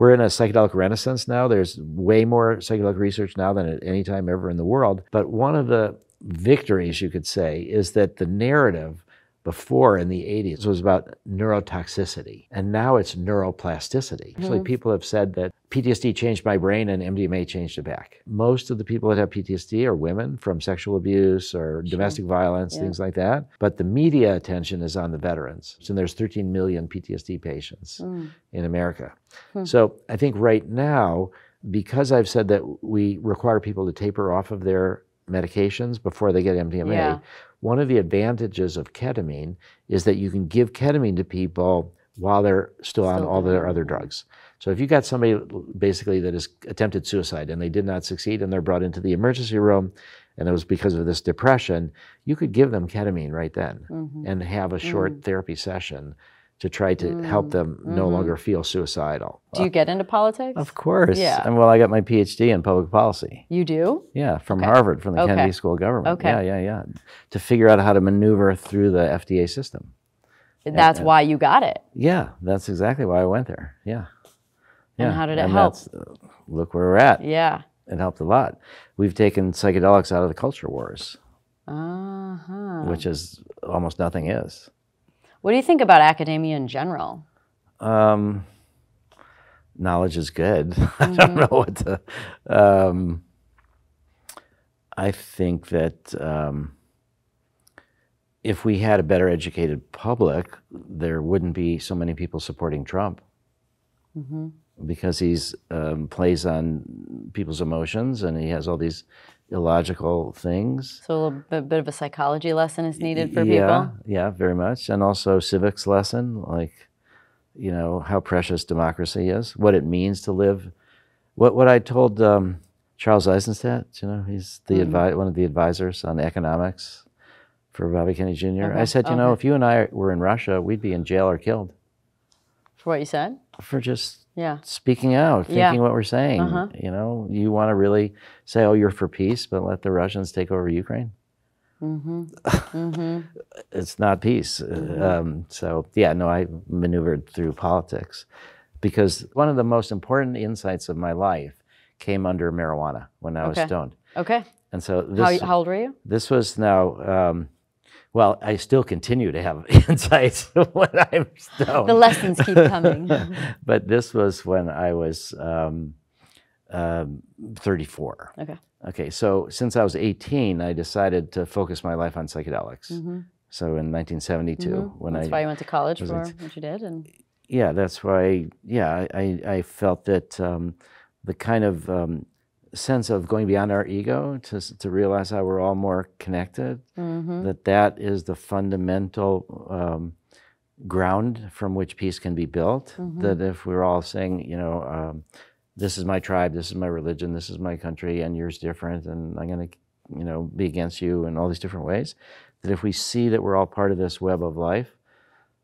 we're in a psychedelic renaissance now. There's way more psychedelic research now than at any time ever in the world. But one of the victories, you could say, is that the narrative before in the 80s was about neurotoxicity, and now it's neuroplasticity. Actually, people have said that PTSD changed my brain and MDMA changed it back. Most of the people that have PTSD are women from sexual abuse or domestic violence, things like that. But the media attention is on the veterans. And there's 13 million PTSD patients in America. So I think right now, because I've said that we require people to taper off of their medications before they get MDMA, one of the advantages of ketamine is that you can give ketamine to people while they're still on all their other drugs. So if you got somebody basically that has attempted suicide and they did not succeed and they're brought into the emergency room and it was because of this depression, you could give them ketamine right then and have a short therapy session to try to help them no longer feel suicidal. Do you get into politics? Of course. Yeah. And well, I got my PhD in public policy. You do? Yeah, from Harvard, from the Kennedy School of Government. Yeah. To figure out how to maneuver through the FDA system. That's why you got it? Yeah, that's exactly why I went there. Yeah. And how did it help? Look where we're at. Yeah. It helped a lot. We've taken psychedelics out of the culture wars, which is almost nothing is. What do you think about academia in general? Knowledge is good. I don't know what to... I think that if we had a better educated public, there wouldn't be so many people supporting Trump. Because he's plays on people's emotions and he has all these illogical things. So a little bit of a psychology lesson is needed for people? Yeah, very much. And also civics lesson, like, you know, how precious democracy is, what it means to live. What I told Charles Eisenstadt, you know, he's the one of the advisors on economics for Bobby Kennedy Jr. I said, you know, if you and I were in Russia, we'd be in jail or killed. For what you said? For just speaking out, thinking what we're saying. You know, you want to really say, oh, you're for peace, but let the Russians take over Ukraine. It's not peace. So, yeah, no, I maneuvered through politics because one of the most important insights of my life came under marijuana when I was stoned. And so this, how old were you? This was now... well, I still continue to have insights when I'm stoned. The lessons keep coming. But this was when I was 34. Okay, so since I was 18, I decided to focus my life on psychedelics. So in 1972, when that's why you went to college for what you did? And yeah, that's why, I felt that the kind of sense of going beyond our ego to realize how we're all more connected, that is the fundamental ground from which peace can be built. That if we're all saying, you know, this is my tribe, this is my religion, this is my country, and yours different, and I'm going to, you know, be against you in all these different ways, that if we see that we're all part of this web of life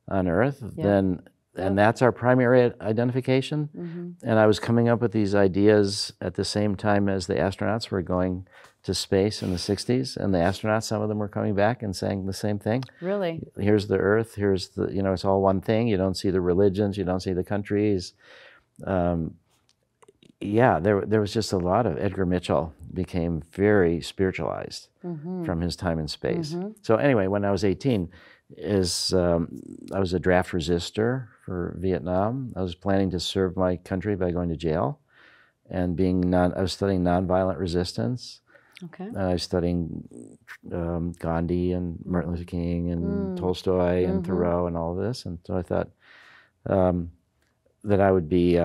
on Earth, then... And that's our primary identification. And I was coming up with these ideas at the same time as the astronauts were going to space in the 60s. And the astronauts, some of them were coming back and saying the same thing. Really? Here's the Earth, here's the, you know, it's all one thing. You don't see the religions, you don't see the countries. Yeah, there was just a lot of, Edgar Mitchell became very spiritualized from his time in space. So anyway, when I was 18, I was a draft resistor for Vietnam. I was planning to serve my country by going to jail and I was studying nonviolent resistance. I was studying Gandhi and Martin Luther King and Tolstoy and Thoreau and all of this. And so I thought that I would be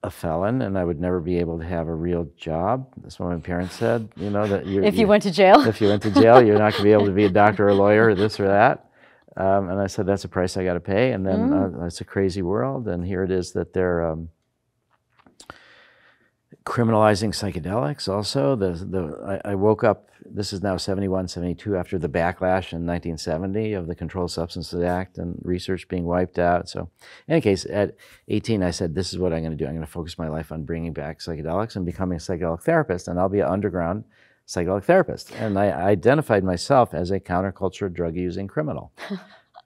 a felon and I would never be able to have a real job. That's what my parents said, you know, that if you went to jail? If you went to jail, you're not going to be able to be a doctor or a lawyer or this or that. And I said, that's a price I got to pay. And then it's a crazy world. And here it is that they're criminalizing psychedelics also. I woke up, this is now 71, 72, after the backlash in 1970 of the Controlled Substances Act and research being wiped out. So in any case, at 18, I said, this is what I'm going to do. I'm going to focus my life on bringing back psychedelics and becoming a psychedelic therapist, and I'll be an underground psychedelic therapist. And I identified myself as a counterculture drug-using criminal.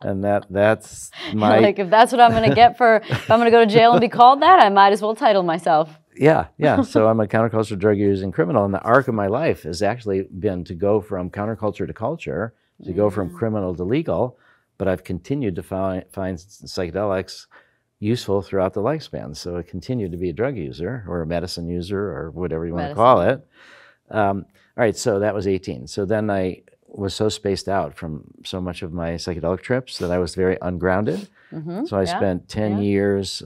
And that's my... Like, if that's what I'm going to get if I'm going to go to jail and be called that, I might as well title myself. Yeah, yeah. So I'm a counterculture drug using criminal, and the arc of my life has actually been to go from counterculture to culture, to go from criminal to legal, but I've continued to find psychedelics useful throughout the lifespan. So I continued to be a drug user or a medicine user or whatever you want to call it. All right, so that was 18. So then I was so spaced out from so much of my psychedelic trips that I was very ungrounded. So I spent 10 years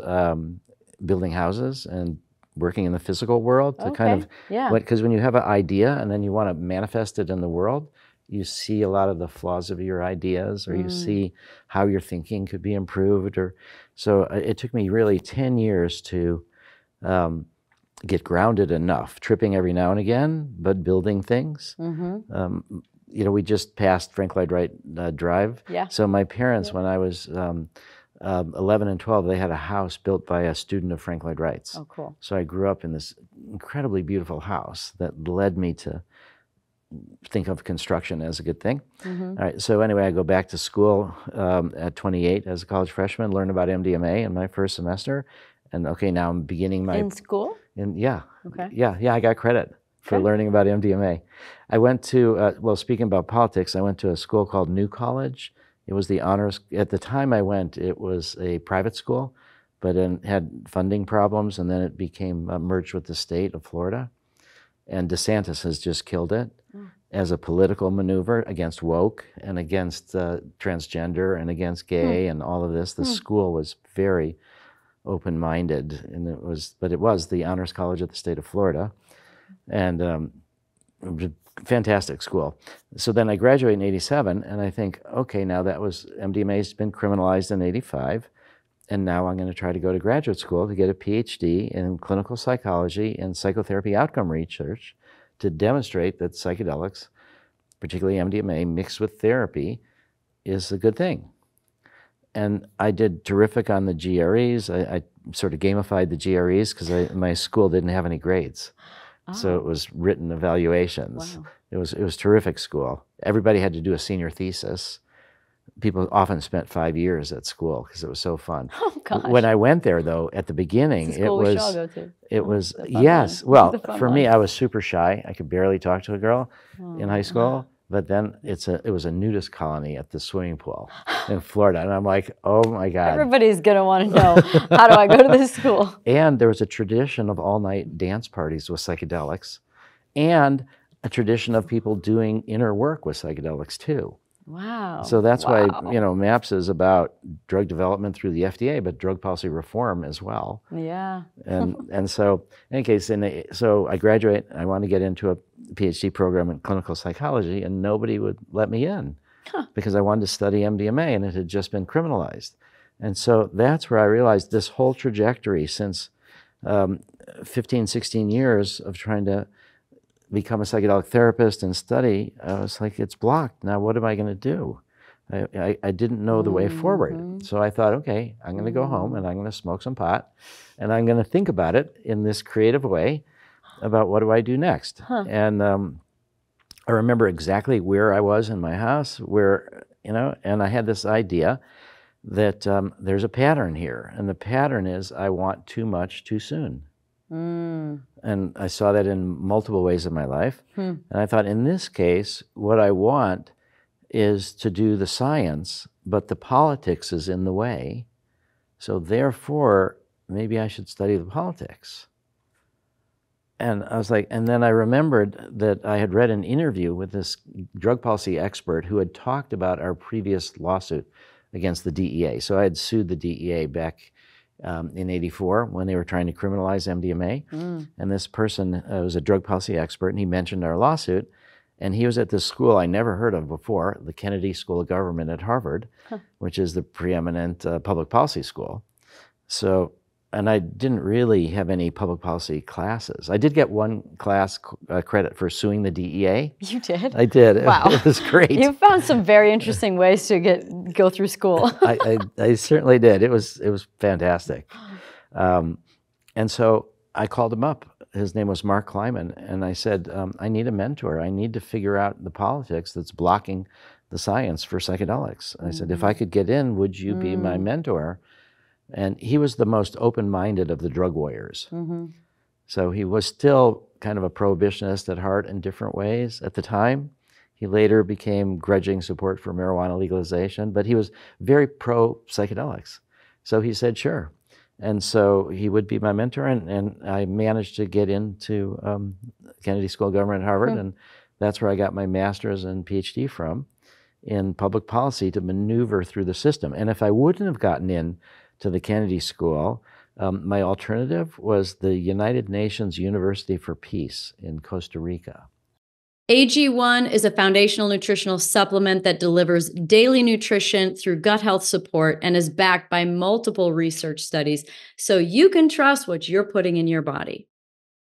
building houses and working in the physical world to kind of, because when you have an idea and then you want to manifest it in the world, you see a lot of the flaws of your ideas, or you see how your thinking could be improved. Or so it took me really 10 years to get grounded enough, tripping every now and again, but building things. You know, we just passed Frank Lloyd Wright Drive. So my parents, when I was 11 and 12, they had a house built by a student of Frank Lloyd Wright's. Oh, cool. So I grew up in this incredibly beautiful house that led me to think of construction as a good thing. All right, so anyway, I go back to school at 28 as a college freshman, learn about MDMA in my first semester, and okay, now I'm beginning my... In school? Yeah. Okay. Yeah, I got credit for learning about MDMA. I went to, well, speaking about politics, I went to a school called New College. It was the honors, at the time I went, it was a private school, but it had funding problems, and then it became merged with the state of Florida. And DeSantis has just killed it as a political maneuver against woke and against transgender and against gay and all of this. The school was very open-minded, and it was the honors college of the state of Florida, and it was a fantastic school. So then I graduate in 87, and I think, okay, now MDMA's been criminalized in 85, and now I'm going to try to go to graduate school to get a PhD in clinical psychology and psychotherapy outcome research to demonstrate that psychedelics, particularly MDMA, mixed with therapy, is a good thing. And I did terrific on the GREs. I sort of gamified the GREs because my school didn't have any grades. So it was written evaluations. Wow. It was terrific school. Everybody had to do a senior thesis. People often spent 5 years at school because it was so fun. Oh gosh! When I went there, though, at the beginning, it was. We should all go to. It was yes. Well, for me, I was super shy. I could barely talk to a girl in high school. But then it was a nudist colony at the swimming pool in Florida, and I'm like, oh my God! Everybody's gonna want to know, how do I go to this school? And there was a tradition of all-night dance parties with psychedelics, and a tradition of people doing inner work with psychedelics too. Wow. So that's why, MAPS is about drug development through the FDA, but drug policy reform as well. Yeah. And so, in any case, so I graduate, I want to get into a PhD program in clinical psychology, and nobody would let me in because I wanted to study MDMA, and it had just been criminalized. And so that's where I realized this whole trajectory since 15, 16 years of trying to become a psychedelic therapist and study, I was like, it's blocked. Now what am I going to do? I didn't know the way forward. So I thought, okay, I'm going to go home and I'm going to smoke some pot and I'm going to think about it in this creative way about what do I do next. And I remember exactly where I was in my house, and I had this idea that there's a pattern here. And the pattern is I want too much too soon. And I saw that in multiple ways in my life. And I thought, in this case, what I want is to do the science, but the politics is in the way. So therefore, maybe I should study the politics. And I was like, and then I remembered that I had read an interview with this drug policy expert who had talked about our previous lawsuit against the DEA. So I had sued the DEA back in 84 when they were trying to criminalize MDMA. And this person was a drug policy expert, and he mentioned our lawsuit. And he was at this school I never heard of before, the Kennedy School of Government at Harvard, which is the preeminent public policy school. So, and I didn't really have any public policy classes. I did get one class credit for suing the DEA. You did? I did. Wow. It was great. You found some very interesting ways to go through school. I certainly did. It was fantastic. And so I called him up. His name was Mark Kleiman, and I said, I need a mentor. I need to figure out the politics that's blocking the science for psychedelics. And I said, if I could get in, would you be my mentor? And he was the most open-minded of the drug warriors. So he was still kind of a prohibitionist at heart in different ways at the time. He later became grudging support for marijuana legalization, but he was very pro-psychedelics. So he said, sure. And so he would be my mentor, and I managed to get into Kennedy School of Government at Harvard, and that's where I got my master's and PhD from, in public policy, to maneuver through the system. And if I wouldn't have gotten in to the Kennedy School, my alternative was the United Nations University for Peace in Costa Rica. AG1 is a foundational nutritional supplement that delivers daily nutrition through gut health support and is backed by multiple research studies, so you can trust what you're putting in your body.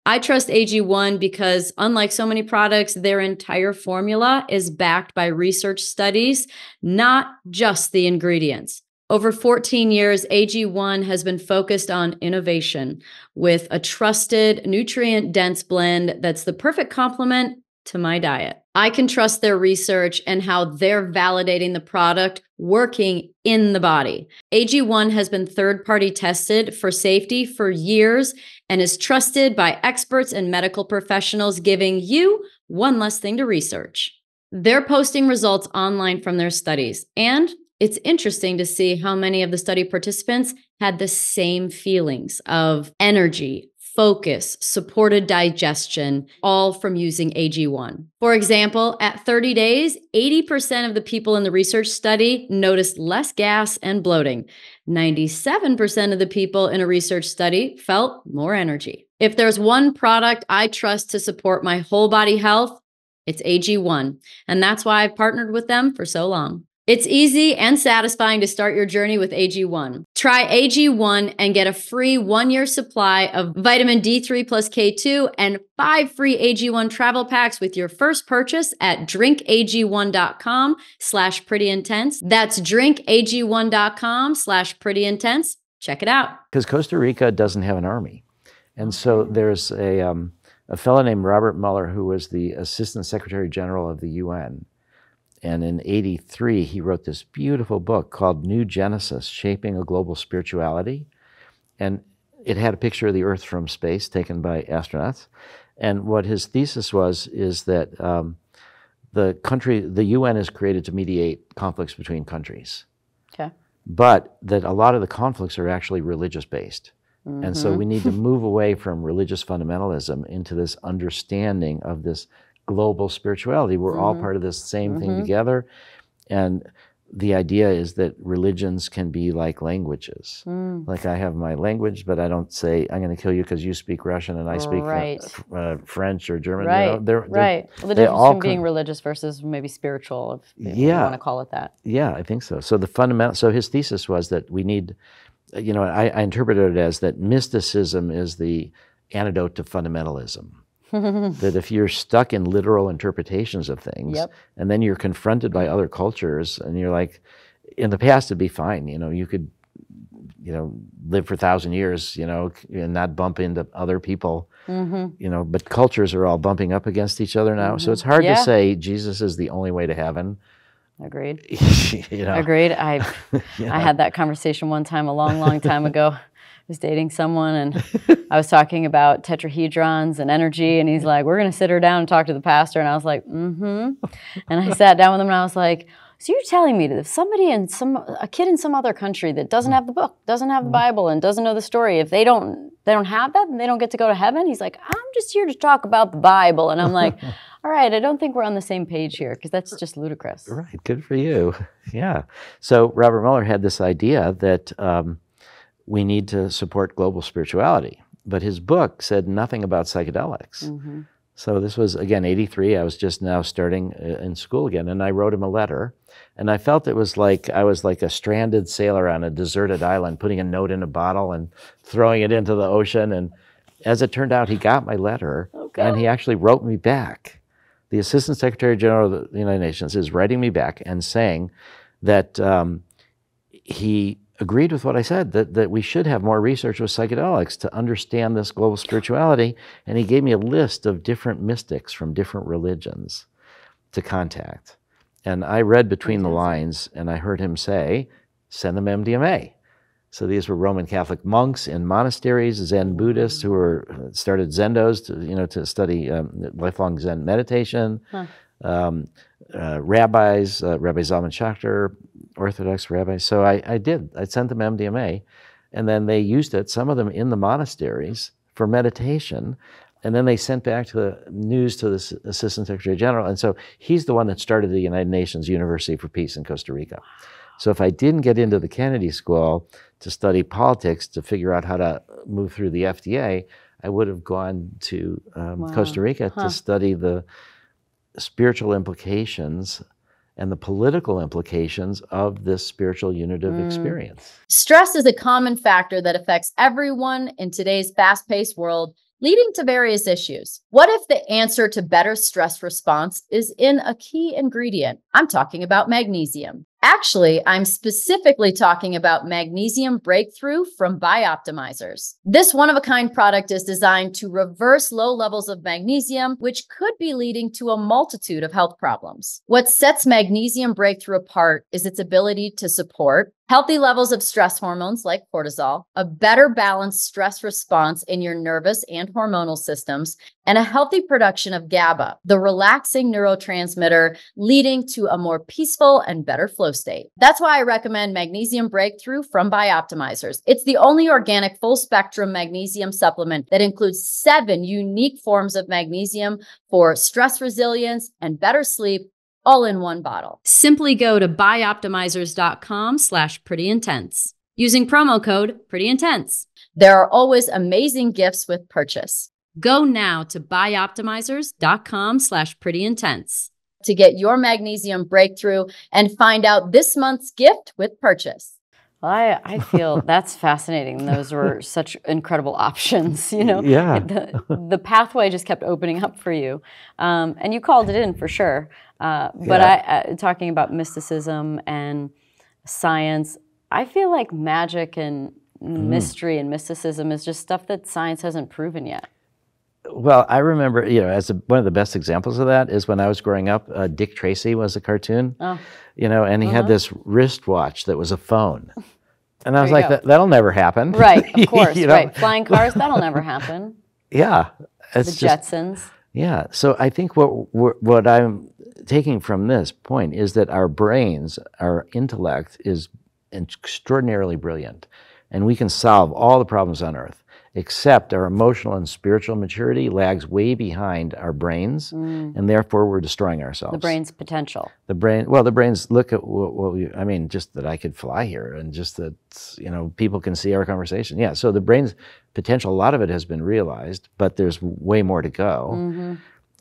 I trust AG1 because, unlike so many products, their entire formula is backed by research studies, not just the ingredients. Over 14 years, AG1 has been focused on innovation with a trusted, nutrient-dense blend that's the perfect complement to my diet. I can trust their research and how they're validating the product working in the body. AG1 has been third-party tested for safety for years and is trusted by experts and medical professionals, giving you one less thing to research. They're posting results online from their studies, and it's interesting to see how many of the study participants had the same feelings of energy, focus, supported digestion, all from using AG1. For example, at 30 days, 80% of the people in the research study noticed less gas and bloating. 97% of the people in a research study felt more energy. If there's one product I trust to support my whole body health, it's AG1. And that's why I've partnered with them for so long. It's easy and satisfying to start your journey with AG1. Try AG1 and get a free 1-year supply of vitamin D3 plus K2 and 5 free AG1 travel packs with your first purchase at drinkag1.com/prettyintense. That's drinkag1.com/prettyintense. Check it out. Because Costa Rica doesn't have an army. And so there's a fellow named Robert Mueller, who was the Assistant Secretary General of the UN. And in '83, he wrote this beautiful book called New Genesis, Shaping a Global Spirituality. And it had a picture of the Earth from space taken by astronauts. And what his thesis was is that the UN is created to mediate conflicts between countries. Okay. But that a lot of the conflicts are actually religious-based. And so we need to move away from religious fundamentalism into this understanding of this global spirituality. We're all part of this same thing together. And the idea is that religions can be like languages. Like I have my language, but I don't say, I'm going to kill you because you speak Russian and I speak French or German. Right, you know, right. Well, the difference between being religious versus maybe spiritual, if you want to call it that. Yeah, I think so. So so his thesis was that we need, you know, I interpreted it as that mysticism is the antidote to fundamentalism. That if you're stuck in literal interpretations of things, and then you're confronted by other cultures, and you're like, in the past it'd be fine, you know, you could, you know, live for 1,000 years, you know, and not bump into other people, you know, but cultures are all bumping up against each other now. So it's hard to say Jesus is the only way to heaven. Agreed. You know? Agreed. I had that conversation one time, a long time ago. I was dating someone and I was talking about tetrahedrons and energy, and he's like, we're going to sit her down and talk to the pastor. And I was like, And I sat down with him and I was like, so you're telling me that if somebody a kid in some other country that doesn't have the book, doesn't have the Bible, and doesn't know the story, if they don't have that, and they don't get to go to heaven? He's like, I'm just here to talk about the Bible. And I'm like, all right, I don't think we're on the same page here, because that's just ludicrous. Right, good for you. Yeah. So Robert Mueller had this idea that we need to support global spirituality. But his book said nothing about psychedelics. So this was, again, '83. I was just now starting in school again, and I wrote him a letter. And I felt it was like I was like a stranded sailor on a deserted island, putting a note in a bottle and throwing it into the ocean. And as it turned out, he got my letter, and he actually wrote me back. The Assistant Secretary General of the United Nations is writing me back and saying that he agreed with what I said, that we should have more research with psychedelics to understand this global spirituality. And he gave me a list of different mystics from different religions to contact. And I read between the lines, and I heard him say, send them MDMA. So these were Roman Catholic monks in monasteries, Zen Buddhists who started Zendos to study lifelong Zen meditation. Rabbis, Rabbi Zalman Schachter, Orthodox rabbis. So I sent them MDMA, and then they used it, some of them in the monasteries, for meditation. And then they sent back to the news to the Assistant Secretary General. And so he's the one that started the United Nations University for Peace in Costa Rica. So if I didn't get into the Kennedy School to study politics, to figure out how to move through the FDA, I would have gone to Costa Rica to study the spiritual implications and the political implications of this spiritual unitive experience. Stress is a common factor that affects everyone in today's fast-paced world, leading to various issues. What if the answer to better stress response is in a key ingredient? I'm talking about magnesium. Actually, I'm specifically talking about Magnesium Breakthrough from Bioptimizers. This one-of-a-kind product is designed to reverse low levels of magnesium, which could be leading to a multitude of health problems. What sets Magnesium Breakthrough apart is its ability to support healthy levels of stress hormones like cortisol, a better balanced stress response in your nervous and hormonal systems, and a healthy production of GABA, the relaxing neurotransmitter leading to a more peaceful and better flow state. That's why I recommend Magnesium Breakthrough from Bioptimizers. It's the only organic full-spectrum magnesium supplement that includes 7 unique forms of magnesium for stress resilience and better sleep, all in one bottle. Simply go to bioptimizers.com/prettyintense using promo code PrettyIntense. There are always amazing gifts with purchase. Go now to bioptimizers.com/prettyintense to get your Magnesium Breakthrough and find out this month's gift with purchase. Well, I feel that's fascinating. Those were such incredible options, Yeah. The pathway just kept opening up for you. And you called it in for sure. But talking about mysticism and science, I feel like magic and mystery and mysticism is just stuff that science hasn't proven yet. Well, I remember, one of the best examples of that is when I was growing up, Dick Tracy was a cartoon, and he had this wristwatch that was a phone. And I was like, that'll never happen. Right, of course, right. Flying cars, that'll never happen. Yeah. It's the Jetsons. Yeah, so I think what I'm taking from this point is that our brains, our intellect is extraordinarily brilliant, and we can solve all the problems on Earth, except our emotional and spiritual maturity lags way behind our brains, and therefore we're destroying ourselves. The brain's potential. The brains look at just that I could fly here, and just that, people can see our conversation. Yeah, so the brain's potential, a lot of it has been realized, but there's way more to go.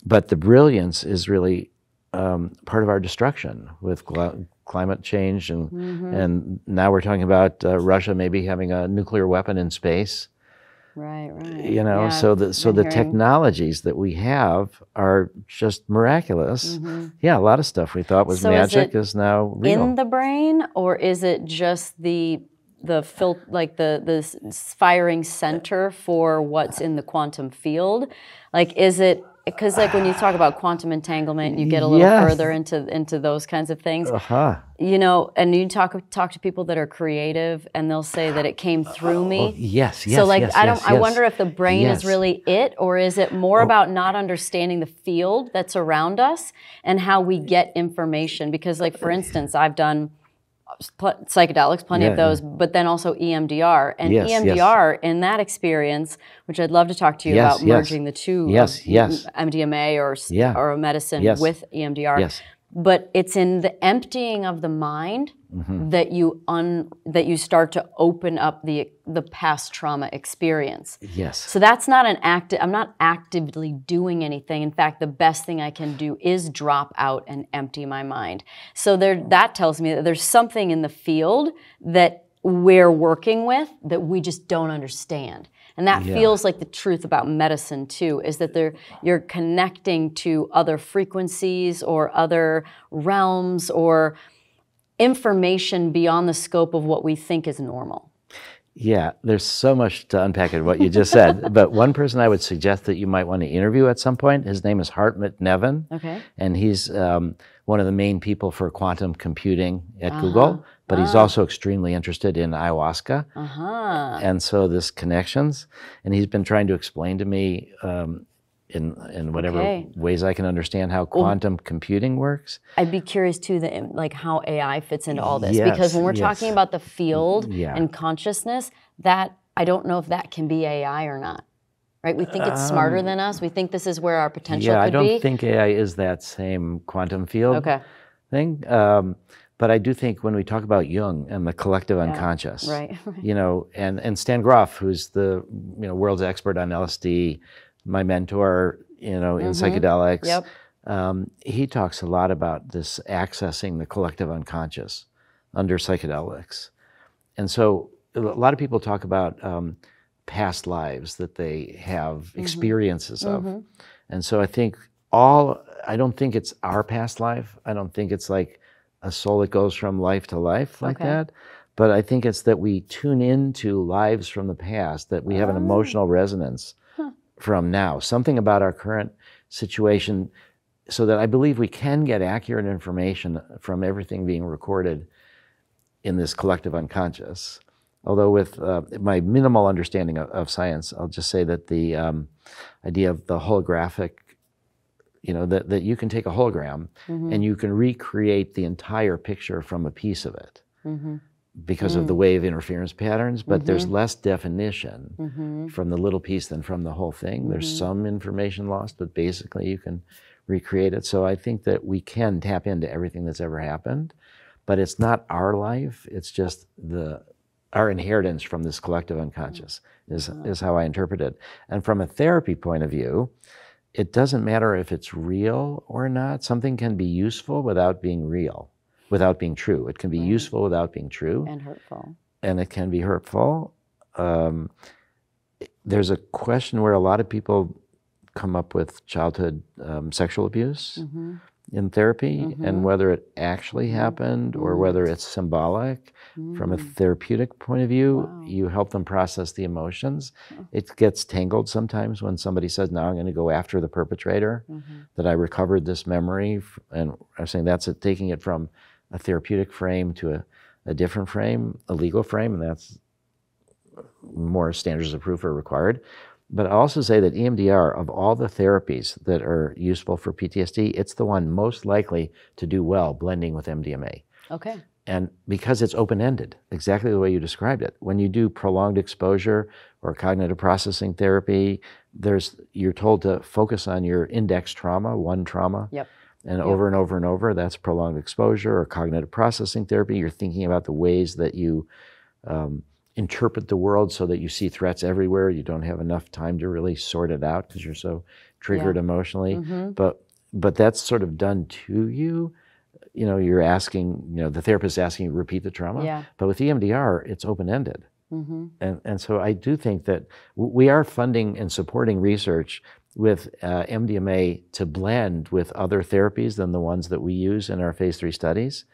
But the brilliance is really part of our destruction with climate change, and now we're talking about Russia maybe having a nuclear weapon in space. Right. So the technologies that we have are just miraculous. Yeah, a lot of stuff we thought was magic is now real. In the brain, or is it just the firing center for what's in the quantum field? Like, is it, because like when you talk about quantum entanglement, you get a little further into those kinds of things. And you talk to people that are creative, and they'll say that it came through me. So I wonder if the brain is really it, or is it more about not understanding the field that's around us and how we get information? Because, like, for instance, I've done psychedelics, plenty of those, but then also EMDR. And EMDR, in that experience, which I'd love to talk to you about merging the two, MDMA or a medicine with EMDR. But it's in the emptying of the mind that you start to open up the past trauma experience. So that's not I'm not actively doing anything. In fact, the best thing I can do is drop out and empty my mind. So that tells me that there's something in the field that we're working with that we just don't understand. And that feels like the truth about medicine too, is that you're connecting to other frequencies or other realms or information beyond the scope of what we think is normal. Yeah, there's so much to unpack in what you just said. But one person I would suggest that you might want to interview at some point, his name is Hartmut Neven. Okay. And he's one of the main people for quantum computing at Google, but he's also extremely interested in ayahuasca. And so this connections, and he's been trying to explain to me in whatever ways I can understand how quantum computing works. I'd be curious too, like how AI fits into all this, Yes, because when we're yes. talking about the field Yeah. and consciousness, that I don't know if that can be AI or not. Right? We think it's smarter than us. We think this is where our potential Yeah, could be. I don't think AI is that same quantum field thing. But I do think when we talk about Jung and the collective unconscious, Right. you know, and Stan Grof, who's the world's expert on LSD, my mentor, you know, in psychedelics, he talks a lot about this accessing the collective unconscious under psychedelics. And so a lot of people talk about past lives that they have experiences of. And so I think I don't think it's our past life. I don't think it's like a soul that goes from life to life like that. But I think it's that we tune into lives from the past, that we have an emotional resonance from now, something about our current situation, so that I believe we can get accurate information from everything being recorded in this collective unconscious. Although with my minimal understanding of science, I'll just say that the idea of the holographic, you know, that you can take a hologram and you can recreate the entire picture from a piece of it because of the wave interference patterns, but there's less definition from the little piece than from the whole thing. There's some information lost, but basically you can recreate it. So I think that we can tap into everything that's ever happened, but it's not our life, it's just our inheritance from this collective unconscious is how I interpret it. And from a therapy point of view, it doesn't matter if it's real or not. Something can be useful without being real, without being true. It can be useful without being true. And hurtful. And it can be hurtful. There's a question where a lot of people come up with childhood sexual abuse in therapy, and whether it actually happened or whether it's symbolic. From a therapeutic point of view, you help them process the emotions. It gets tangled sometimes when somebody says, now I'm going to go after the perpetrator, that I recovered this memory. And I'm saying that's taking it from a therapeutic frame to a different frame, a legal frame, and that's more standards of proof are required. But I also say that EMDR, of all the therapies that are useful for PTSD, it's the one most likely to do well blending with MDMA. Okay. And because it's open-ended, exactly the way you described it. When you do prolonged exposure or cognitive processing therapy, you're told to focus on your index trauma, one trauma. And over and over and over, that's prolonged exposure. Or cognitive processing therapy, you're thinking about the ways that you interpret the world so that you see threats everywhere. You don't have enough time to really sort it out because you're so triggered emotionally. But that's sort of done to you. You know, you're asking, you know, the therapist is asking you to repeat the trauma. But with EMDR, it's open-ended. And so I do think that we are funding and supporting research with MDMA to blend with other therapies than the ones that we use in our phase 3 studies,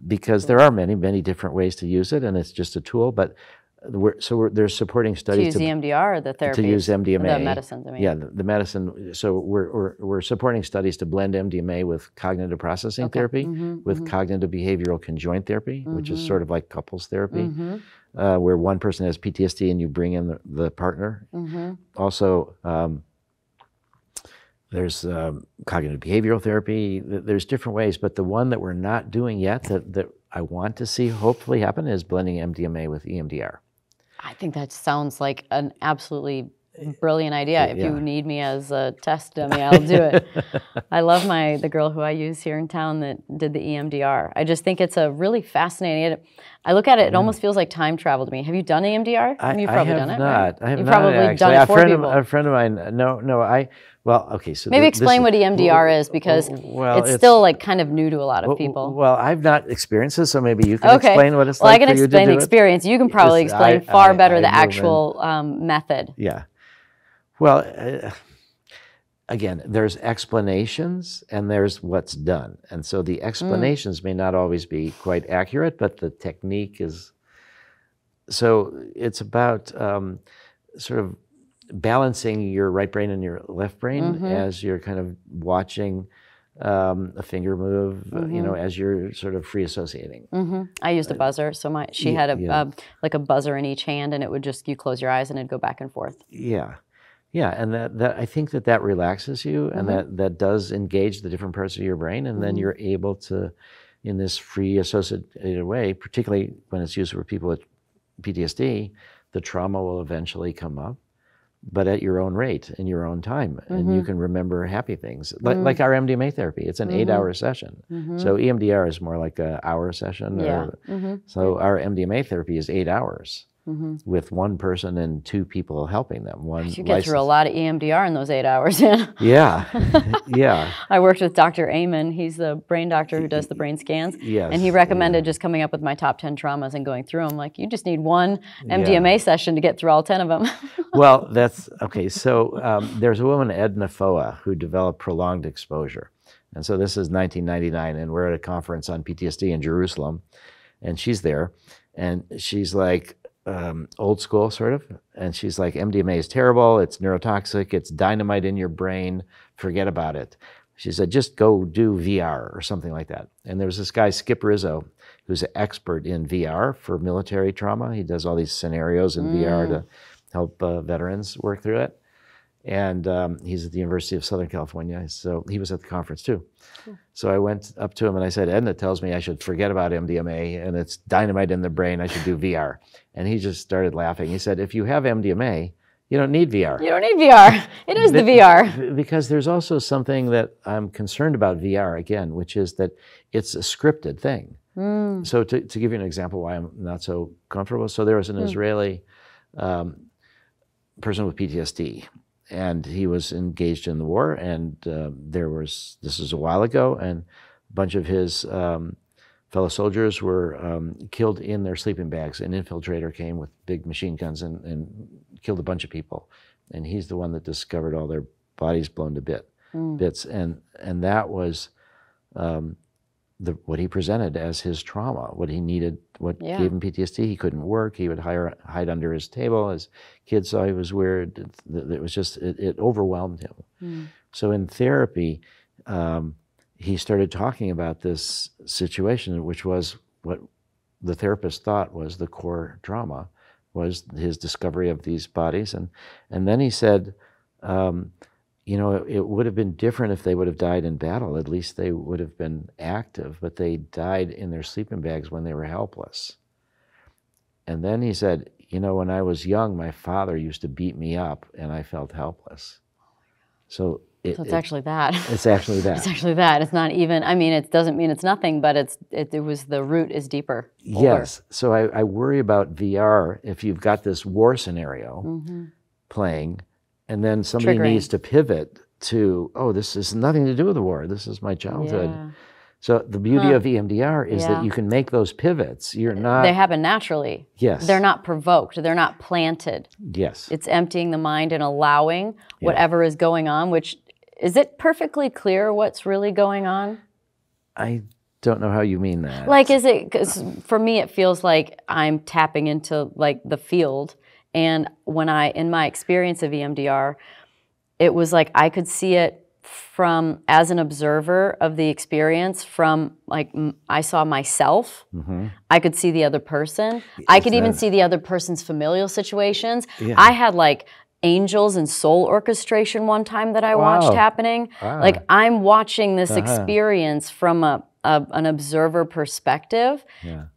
because there are many, many different ways to use it, and it's just a tool. But they're supporting studies to use EMDR or the therapy? To use MDMA. The medicines, I mean. Yeah, the medicine. So we're supporting studies to blend MDMA with cognitive processing therapy, with cognitive behavioral conjoint therapy, which is sort of like couples therapy, where one person has PTSD and you bring in the partner. Also, there's cognitive behavioral therapy. There's different ways, but the one that we're not doing yet that I want to see hopefully happen is blending MDMA with EMDR. I think that sounds like an absolutely brilliant idea. If you need me as a test dummy, I'll do it. I love the girl who I use here in town that did the EMDR. I just think it's a really fascinating. I look at it, it almost feels like time travel to me. Have you done EMDR? You've probably done it, right? I have You've not. Probably done it for people. A friend of mine. No. Well, okay. So maybe explain what EMDR is, because it's still like kind of new to a lot of people. Well, I've not experienced this, so maybe you can explain what it's like. Well, I can explain the experience. You can probably explain far better the actual method. Yeah. Well, again, there's explanations and there's what's done. And so the explanations may not always be quite accurate, but the technique is so it's about sort of balancing your right brain and your left brain as you're kind of watching a finger move, you know, as you're sort of free associating. I used a buzzer, so she had like a buzzer in each hand, and it would just, you close your eyes and it'd go back and forth. Yeah, and that I think that relaxes you, and that does engage the different parts of your brain, and then you're able to, in this free associated way, particularly when it's used for people with PTSD, the trauma will eventually come up, but at your own rate, in your own time, and you can remember happy things. Like our MDMA therapy, it's an 8-hour session. So EMDR is more like an hour session. So our MDMA therapy is 8 hours with one person and 2 people helping them. You get through a lot of EMDR in those 8 hours. Yeah. I worked with Dr. Amen. He's the brain doctor who does the brain scans. And he recommended just coming up with my top 10 traumas and going through them. Like, you just need one MDMA session to get through all 10 of them. Well, that's okay. So there's a woman, Edna Foa, who developed prolonged exposure. And so this is 1999, and we're at a conference on PTSD in Jerusalem, and she's there, and she's like, old school sort of, and she's like, MDMA is terrible, it's neurotoxic, it's dynamite in your brain, forget about it. She said, just go do VR or something like that. And there was this guy, Skip Rizzo, who's an expert in VR for military trauma. He does all these scenarios in VR to help veterans work through it. And he's at the University of Southern California, so he was at the conference too. So I went up to him and I said, Edna tells me I should forget about MDMA and it's dynamite in the brain, I should do VR. And he just started laughing. He said, if you have MDMA, you don't need VR. You don't need VR. It is the VR. Because there's also something that I'm concerned about VR, again, which is that it's a scripted thing. So to give you an example why I'm not so comfortable, so there was an Israeli person with PTSD, and he was engaged in the war, and this was a while ago, and a bunch of his fellow soldiers were killed in their sleeping bags. An infiltrator came with big machine guns and killed a bunch of people. And he's the one that discovered all their bodies blown to bits. And that was what he presented as his trauma, what he needed, what gave him PTSD. He couldn't work. He would hide under his table. His kids saw he was weird. It was just, it overwhelmed him. So in therapy, he started talking about this situation, which was what the therapist thought was the core trauma, was his discovery of these bodies. And then he said, you know, it would have been different if they would have died in battle. At least they would have been active, but they died in their sleeping bags when they were helpless. And then he said, you know, when I was young, my father used to beat me up and I felt helpless. So it's actually that. It's actually that. It's actually that. It's not even, I mean, it doesn't mean it's nothing, but it was, the root is deeper. Yes. So I worry about VR if you've got this war scenario playing, and then somebody needs to pivot to, oh, this has nothing to do with the war. This is my childhood. Yeah. So the beauty of EMDR is that you can make those pivots. You're not... They happen naturally. Yes. They're not provoked. They're not planted. Yes. It's emptying the mind and allowing whatever is going on, which... Is it perfectly clear what's really going on? I don't know how you mean that. Like, is it, because for me it feels like I'm tapping into like the field, and when in my experience of EMDR, it was like I could see it from, as an observer of the experience, from like, I saw myself, I could see the other person, I could even see the other person's familial situations. I had like angels and soul orchestration one time that I watched happening. Like, I'm watching this experience from an observer perspective,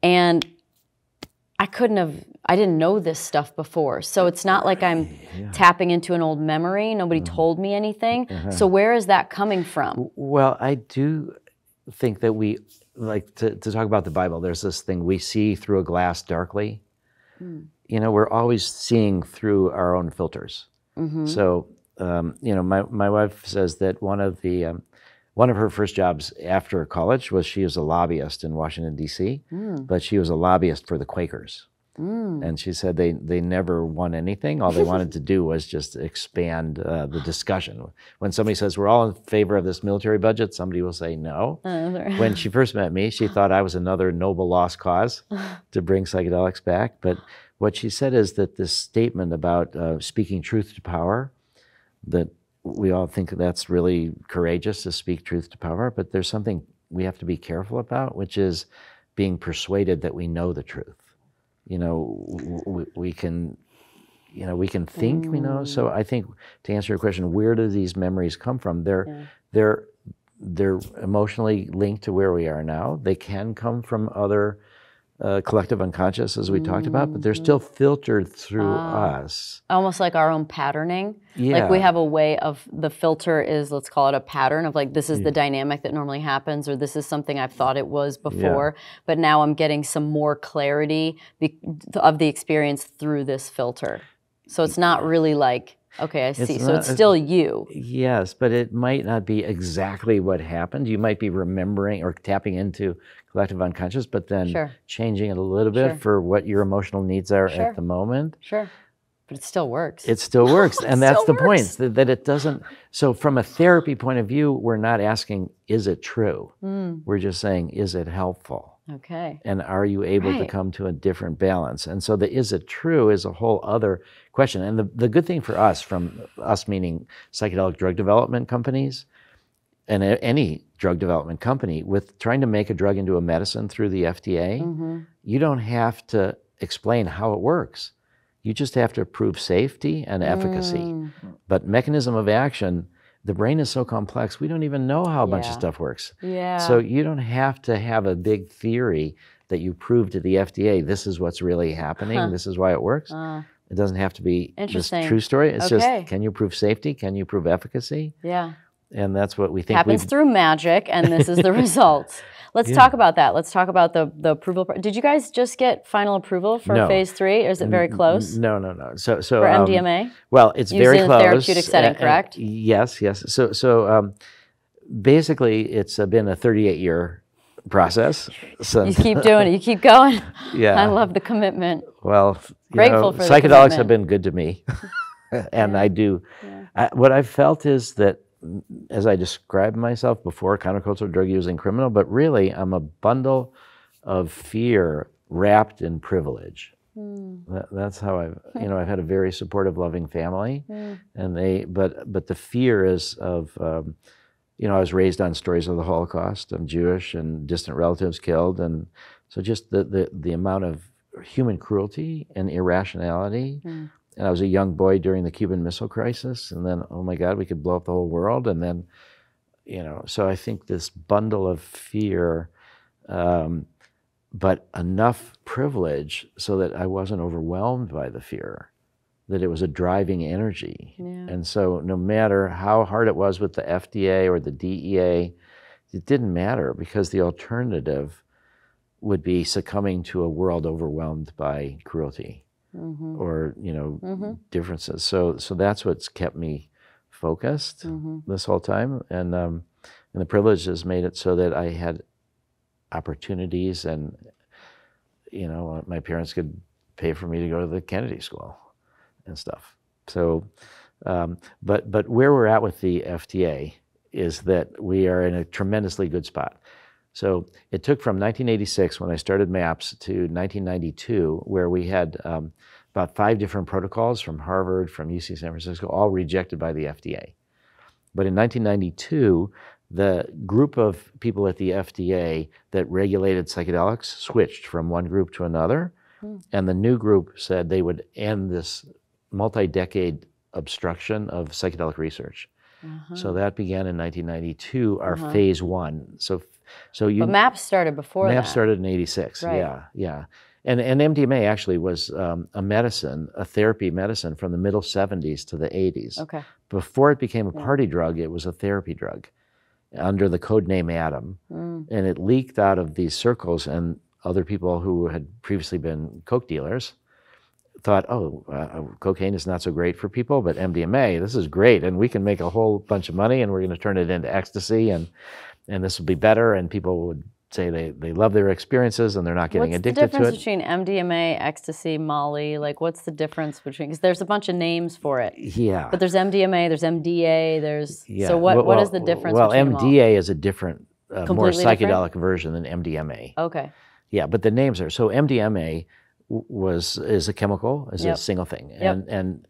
and I didn't know this stuff before. So it's not like I'm tapping into an old memory. Nobody told me anything. So where is that coming from? Well, I do think that we, like to talk about the Bible, there's this thing, we see through a glass darkly. You know, we're always seeing through our own filters. So, you know, my wife says that one of her first jobs after college was she was a lobbyist in Washington, D.C., but she was a lobbyist for the Quakers. And she said they never won anything. All they wanted to do was just expand the discussion. When somebody says, we're all in favor of this military budget, somebody will say no. When she first met me, she thought I was another noble lost cause to bring psychedelics back. But what she said is that this statement about speaking truth to power, that we all think that's really courageous to speak truth to power, but there's something we have to be careful about, which is being persuaded that we know the truth. You know, we can, you know, we can think we know. So I think, to answer your question, where do these memories come from? They're emotionally linked to where we are now. They can come from other collective unconscious, as we talked about, but they're still filtered through us. Almost like our own patterning. Yeah. Like we have a way of, the filter is, let's call it a pattern of like, this is the dynamic that normally happens, or this is something I've thought it was before, but now I'm getting some more clarity of the experience through this filter. So it's not really like, okay, I see. So it's still you. Yes, but it might not be exactly what happened. You might be remembering or tapping into collective unconscious, but then changing it a little bit for what your emotional needs are at the moment. Sure. But it still works. It still works. And that's the point, that it doesn't. So from a therapy point of view, we're not asking, is it true? We're just saying, is it helpful? Okay. And are you able to come to a different balance? And so the is it true is a whole other question. And the good thing for us, from us meaning psychedelic drug development companies, and any drug development company, with trying to make a drug into a medicine through the FDA, you don't have to explain how it works. You just have to prove safety and efficacy. But mechanism of action, the brain is so complex, we don't even know how a bunch of stuff works. So you don't have to have a big theory that you prove to the FDA, this is what's really happening, this is why it works. It doesn't have to be this true story. It's just, can you prove safety? Can you prove efficacy? And that's what we think happens through magic, and this is the results. Let's talk about that. Let's talk about the approval. Did you guys just get final approval for phase 3? Or is it very close? No. So for MDMA? Well, it's very close. In a therapeutic setting, correct? Yes. So basically, it's been a 38-year process. So you keep doing it. You keep going. Yeah. I love the commitment. Well, grateful for the psychedelics have been good to me, and I do. What I've felt is that, as I described myself before, countercultural drug using criminal, but really I'm a bundle of fear wrapped in privilege. That's how I've had a very supportive, loving family, and but the fear is of, I was raised on stories of the Holocaust. I'm Jewish, and distant relatives killed, and so just the amount of human cruelty and irrationality. And I was a young boy during the Cuban Missile Crisis, and then, oh my God, we could blow up the whole world. And then, so I think this bundle of fear, but enough privilege so that I wasn't overwhelmed by the fear, that it was a driving energy. And so no matter how hard it was with the FDA or the DEA, it didn't matter, because the alternative would be succumbing to a world overwhelmed by cruelty. Or differences. So that's what's kept me focused this whole time, and the privilege has made it so that I had opportunities, and my parents could pay for me to go to the Kennedy School and stuff. So, but where we're at with the FDA is that we are in a tremendously good spot. So it took from 1986, when I started MAPS, to 1992, where we had about 5 different protocols from Harvard, from UC San Francisco, all rejected by the FDA. But in 1992, the group of people at the FDA that regulated psychedelics switched from one group to another, and the new group said they would end this multi-decade obstruction of psychedelic research. So that began in 1992, our phase 1. But MAPS started before that. MAPS started in 86, yeah. And MDMA actually was a medicine, a therapy medicine, from the middle 70s to the 80s. Before it became a party drug, it was a therapy drug under the code name Adam. And it leaked out of these circles, and other people who had previously been coke dealers thought, cocaine is not so great for people, but MDMA, this is great, and we can make a whole bunch of money, and we're going to turn it into ecstasy, and this will be better, and people would say they love their experiences and they're not getting addicted to it. What's the difference between MDMA, ecstasy, Molly? Like, what's the difference between, because there's a bunch of names for it. Yeah. But there's MDMA, there's MDA, so what is the difference between them all? MDA is a different, more psychedelic different version than MDMA. Okay. Yeah, but the names are, so MDMA is a chemical, is a single thing, and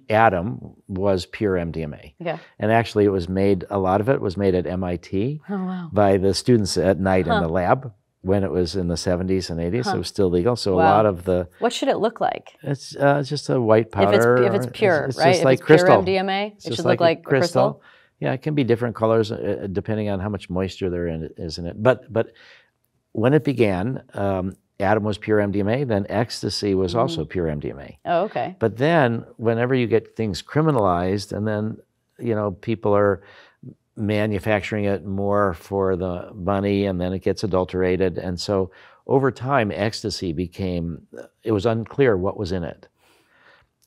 Adam was pure MDMA. Okay. And actually, it was made. A lot of it was made at MIT by the students at night in the lab when it was in the 70s and 80s. It was still legal. So a lot of the. What should it look like? It's just a white powder. If it's pure, it's right? Just like it's crystal. Pure MDMA, It's it just should look like crystal. Yeah, it can be different colors depending on how much moisture there is in it. But when it began, Adam was pure MDMA, then ecstasy was also pure MDMA. Oh, okay. But then whenever you get things criminalized and then, people are manufacturing it more for the money and then it gets adulterated. And so over time, ecstasy it was unclear what was in it.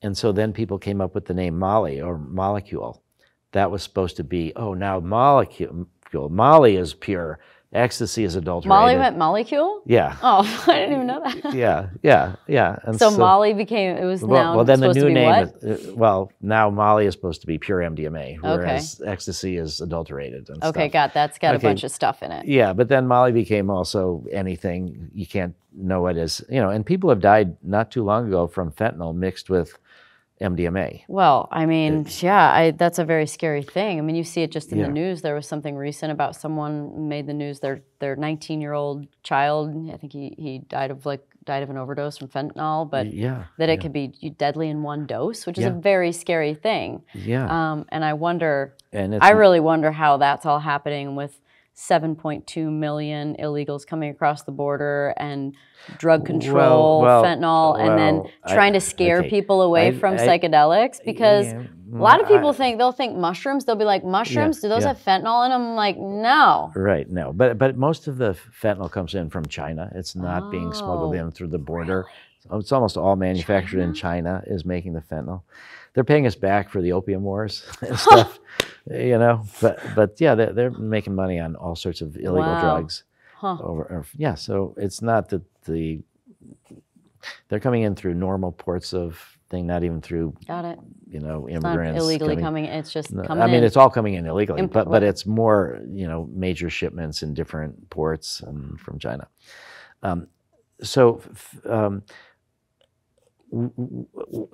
And so then people came up with the name Molly or molecule. That was supposed to be, now molecule. Molly is pure. Ecstasy is adulterated. Molly went molecule? Yeah. Oh, I didn't even know that. Yeah. And so Molly became, it was now then the supposed new to be name what? Now Molly is supposed to be pure MDMA, whereas ecstasy is adulterated and stuff. Okay, that's got a bunch of stuff in it. Yeah, but then Molly became also anything. You can't know it as, and people have died not too long ago from fentanyl mixed with MDMA. Well, I mean, that's a very scary thing. I mean, you see it just in the news. There was something recent about someone made the news. Their 19-year-old child, I think he died of an overdose from fentanyl, but it could be deadly in one dose, which is a very scary thing. Yeah. And I wonder, I really wonder how that's all happening with 7.2 million illegals coming across the border and drug control, fentanyl, and then trying to scare people away from psychedelics, because a lot of people they'll think mushrooms, they'll be like, mushrooms, do those have fentanyl in them? I'm like, no. Right, no. But most of the fentanyl comes in from China. It's not being smuggled in through the border. Really? It's almost all manufactured in China is making the fentanyl. They're paying us back for the opium wars and stuff. But they're making money on all sorts of illegal drugs. So it's not that they're coming in through normal ports of thing, not even through immigrants. It's not illegally coming. It's just coming in. I mean, it's all coming in illegally, but it's more major shipments in different ports and from China.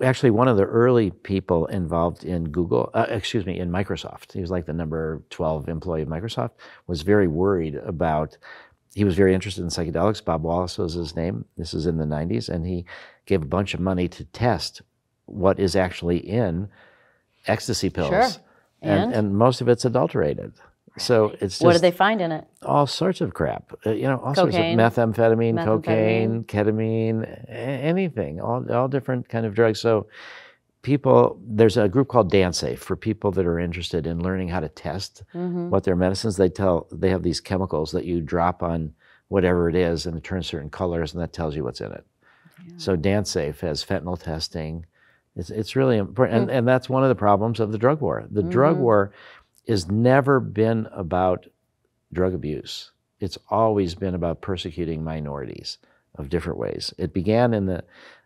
Actually, one of the early people involved in in Microsoft, he was like the number 12 employee of Microsoft, was very worried about, he was very interested in psychedelics. Bob Wallace was his name. This is in the 90s. And he gave a bunch of money to test what is actually in ecstasy pills. Sure. And most of it's adulterated. So it's just, what did they find in it? All sorts of crap. All sorts of methamphetamine, cocaine, ketamine, anything, all different kind of drugs. So there's a group called DanceSafe for people that are interested in learning how to test what their medicines. They have these chemicals that you drop on whatever it is and it turns certain colors and that tells you what's in it. Yeah. So DanceSafe has fentanyl testing. It's really important. And that's one of the problems of the drug war. The drug war has never been about drug abuse. It's always been about persecuting minorities of different ways. It began in the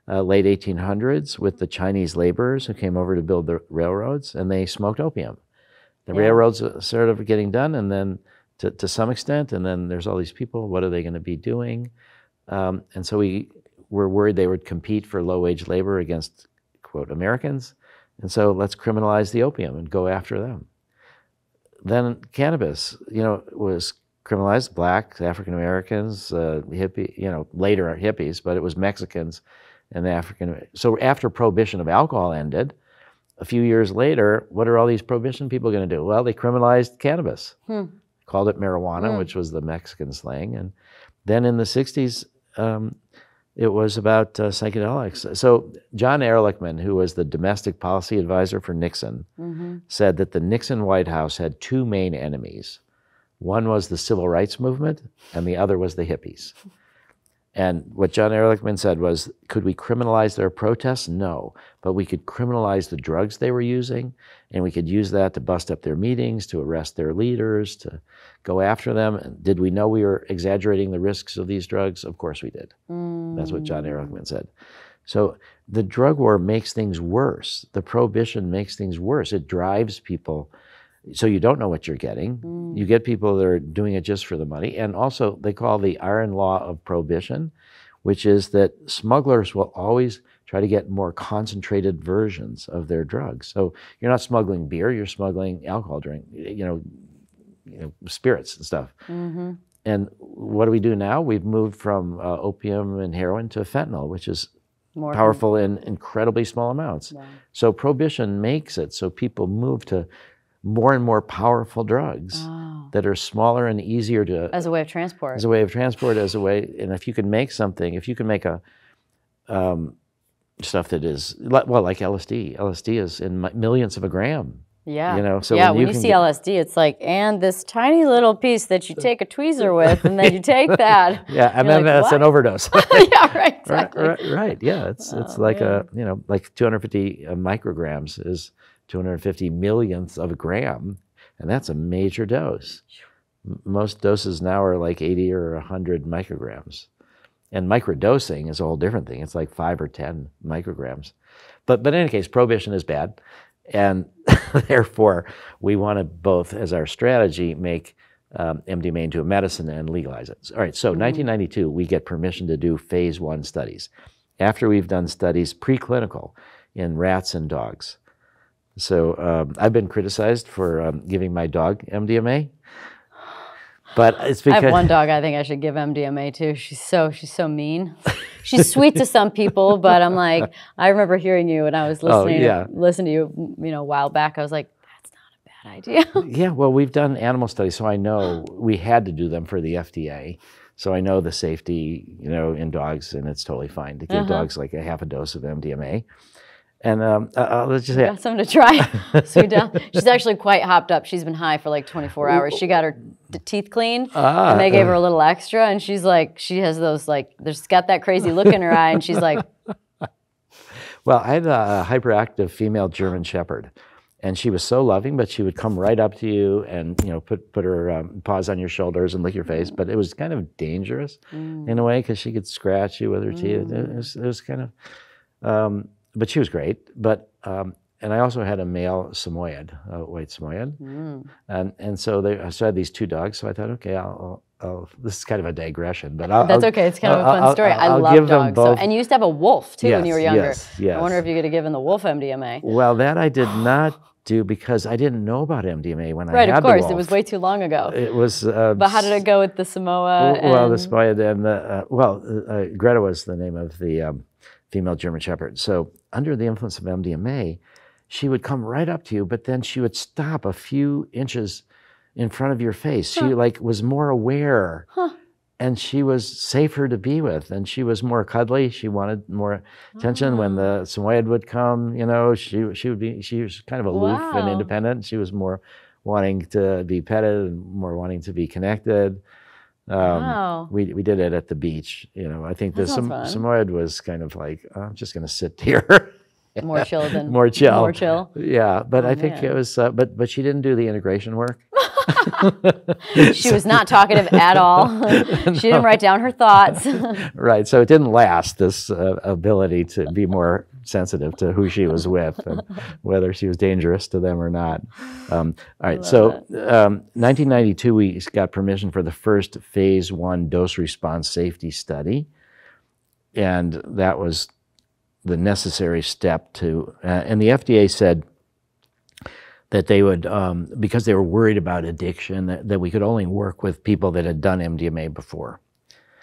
late 1800s with the Chinese laborers who came over to build the railroads, and they smoked opium. The railroads sort of getting done, and then to some extent, and then there's all these people, what are they going to be doing? And so we were worried they would compete for low-wage labor against, quote, Americans, and so let's criminalize the opium and go after them. Then cannabis, was criminalized. Blacks, African Americans, hippie, later hippies, but it was Mexicans and African. So after prohibition of alcohol ended, a few years later, what are all these prohibition people going to do? Well, they criminalized cannabis, called it marijuana, which was the Mexican slang, and then in the 60s, it was about psychedelics. So John Ehrlichman, who was the domestic policy advisor for Nixon, said that the Nixon White House had two main enemies. One was the civil rights movement, and the other was the hippies. And what John Ehrlichman said was, could we criminalize their protests? No, but we could criminalize the drugs they were using, and we could use that to bust up their meetings, to arrest their leaders, to go after them. And did we know we were exaggerating the risks of these drugs? Of course we did. That's what John Ehrlichman said. So the drug war makes things worse. The prohibition makes things worse. It drives people. So you don't know what you're getting. You get people that are doing it just for the money. And also they call the iron law of prohibition, which is that smugglers will always try to get more concentrated versions of their drugs. So you're not smuggling beer, you're smuggling alcohol drink, spirits and stuff. Mm-hmm. And what do we do now? We've moved from opium and heroin to fentanyl, which is More powerful in incredibly small amounts. Wow. So prohibition makes it so people move to more and more powerful drugs that are smaller and easier to... As a way of transport. As a way of transport, and if you can make something, if you can make a stuff that is, well, like LSD. LSD is in millions of a gram. Yeah. So when you see LSD, it's like, and this tiny little piece that you take a tweezer with, and then you take that. Yeah, and then that's an overdose. Yeah, right, exactly. Right. Yeah, it's like like 250 micrograms is 250 millionths of a gram, and that's a major dose. Most doses now are like 80 or 100 micrograms. And microdosing is a whole different thing. It's like 5 or 10 micrograms. But in any case, prohibition is bad. And therefore, we want to both, as our strategy, make MDMA into a medicine and legalize it. All right, so 1992, we get permission to do phase 1 studies. After we've done studies preclinical in rats and dogs. So I've been criticized for giving my dog MDMA. But it's because I have one dog I think I should give MDMA to. She's so mean. She's sweet to some people, but I'm like, I remember hearing you when I was listening to you, a while back. I was like, that's not a bad idea. Yeah, well, we've done animal studies, so I know we had to do them for the FDA. So I know the safety, in dogs, and it's totally fine to give dogs like a half a dose of MDMA. And let's just say, got something to try. Sweet down. She's actually quite hopped up. She's been high for like 24 hours. She got her teeth cleaned, and they gave her a little extra. And she's like, she has those there's got that crazy look in her eye, and she's like. Well, I had a hyperactive female German Shepherd, and she was so loving, but she would come right up to you and put her paws on your shoulders and lick your face. But it was kind of dangerous in a way because she could scratch you with her teeth. It was kind of. But she was great. But and I also had a male Samoyed, a white Samoyed, and so I had these 2 dogs. So I thought, okay, I'll this is kind of a digression, but that's okay. It's kind of a fun story. I love dogs. And you used to have a wolf too when you were younger. Yes. I wonder if you could have given the wolf MDMA. Well, that I did not do because I didn't know about MDMA when I had the wolf. Right, of course. It was way too long ago. It was. But how did it go with the Samoa? Well, the Samoyed and the Greta was the name of the female German Shepherd. So under the influence of MDMA, she would come right up to you, but then she would stop a few inches in front of your face. She was more aware, and she was safer to be with, and she was more cuddly. She wanted more attention. When the Samoyed would come, she was kind of aloof and independent. She was more wanting to be petted and more wanting to be connected. We did it at the beach. I think the Samoyed was kind of like, I'm just going to sit here. More chill than more chill. More chill. Yeah, but I think it was. But she didn't do the integration work. She was not talkative at all. She didn't write down her thoughts. Right. So it didn't last. This ability to be more sensitive to who she was with and whether she was dangerous to them or not. All right. So 1992, we got permission for the first phase 1 dose response safety study, and that was the necessary step to. And the FDA said that they would, because they were worried about addiction, that we could only work with people that had done MDMA before.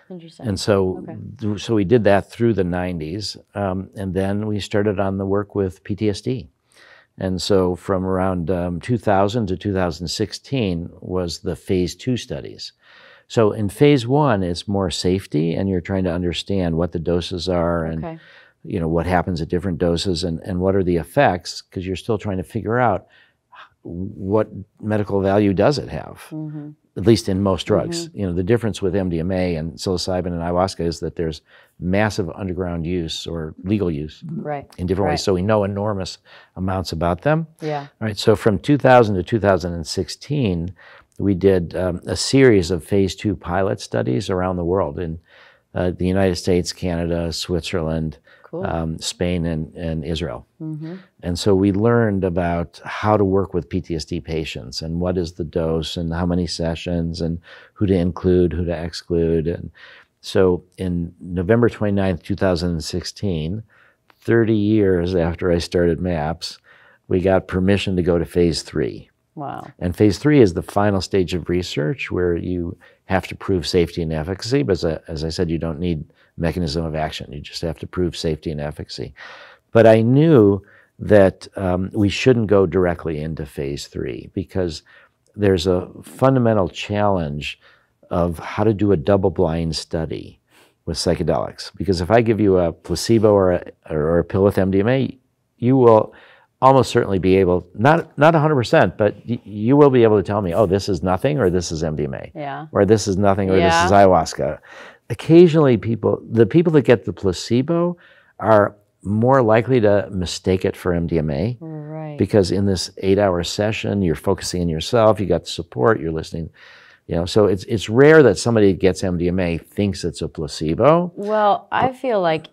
Interesting. And so, so we did that through the 90s, and then we started on the work with PTSD. And so from around 2000 to 2016 was the phase 2 studies. So in phase 1, it's more safety, and you're trying to understand what the doses are and what happens at different doses and what are the effects, because you're still trying to figure out what medical value does it have, at least in most drugs. The difference with MDMA and psilocybin and ayahuasca is that there's massive underground use or legal use in different ways. So we know enormous amounts about them. Yeah. All right. So from 2000 to 2016, we did a series of phase 2 pilot studies around the world in the United States, Canada, Switzerland, Spain, and Israel. And so we learned about how to work with PTSD patients and what is the dose and how many sessions and who to include, who to exclude. And So in November 29th, 2016, 30 years after I started MAPS, we got permission to go to phase 3. Wow. And phase 3 is the final stage of research where you have to prove safety and efficacy. But as I said, you don't need mechanism of action. You just have to prove safety and efficacy. But I knew that we shouldn't go directly into phase 3 because there's a fundamental challenge of how to do a double-blind study with psychedelics. Because if I give you a placebo or a pill with MDMA, you will almost certainly be able, not 100%, but you will be able to tell me, oh, this is nothing, or this is MDMA. Yeah. Or this is nothing, or this is ayahuasca. Occasionally the people that get the placebo are more likely to mistake it for MDMA. Right. Because in this 8-hour session, you're focusing on yourself, you got support, you're listening. So it's rare that somebody that gets MDMA thinks it's a placebo. Well, I feel like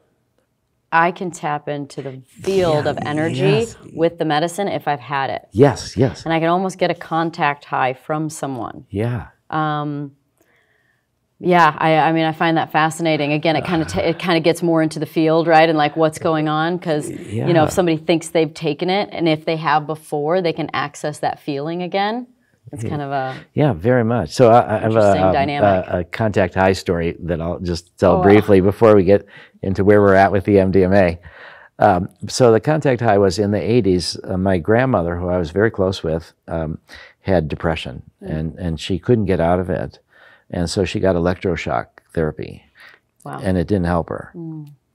I can tap into the field of energy with the medicine if I've had it. Yes, yes. And I can almost get a contact high from someone. Yeah. Yeah, I mean, I find that fascinating. Again, it kind of gets more into the field, right? And like what's going on, because if somebody thinks they've taken it, and if they have before, they can access that feeling again. It's kind of a very much. So I have a contact high story that I'll just tell briefly before we get into where we're at with the MDMA. So the contact high was in the 80s. My grandmother, who I was very close with, had depression, and she couldn't get out of it. And so she got electroshock therapy, and it didn't help her.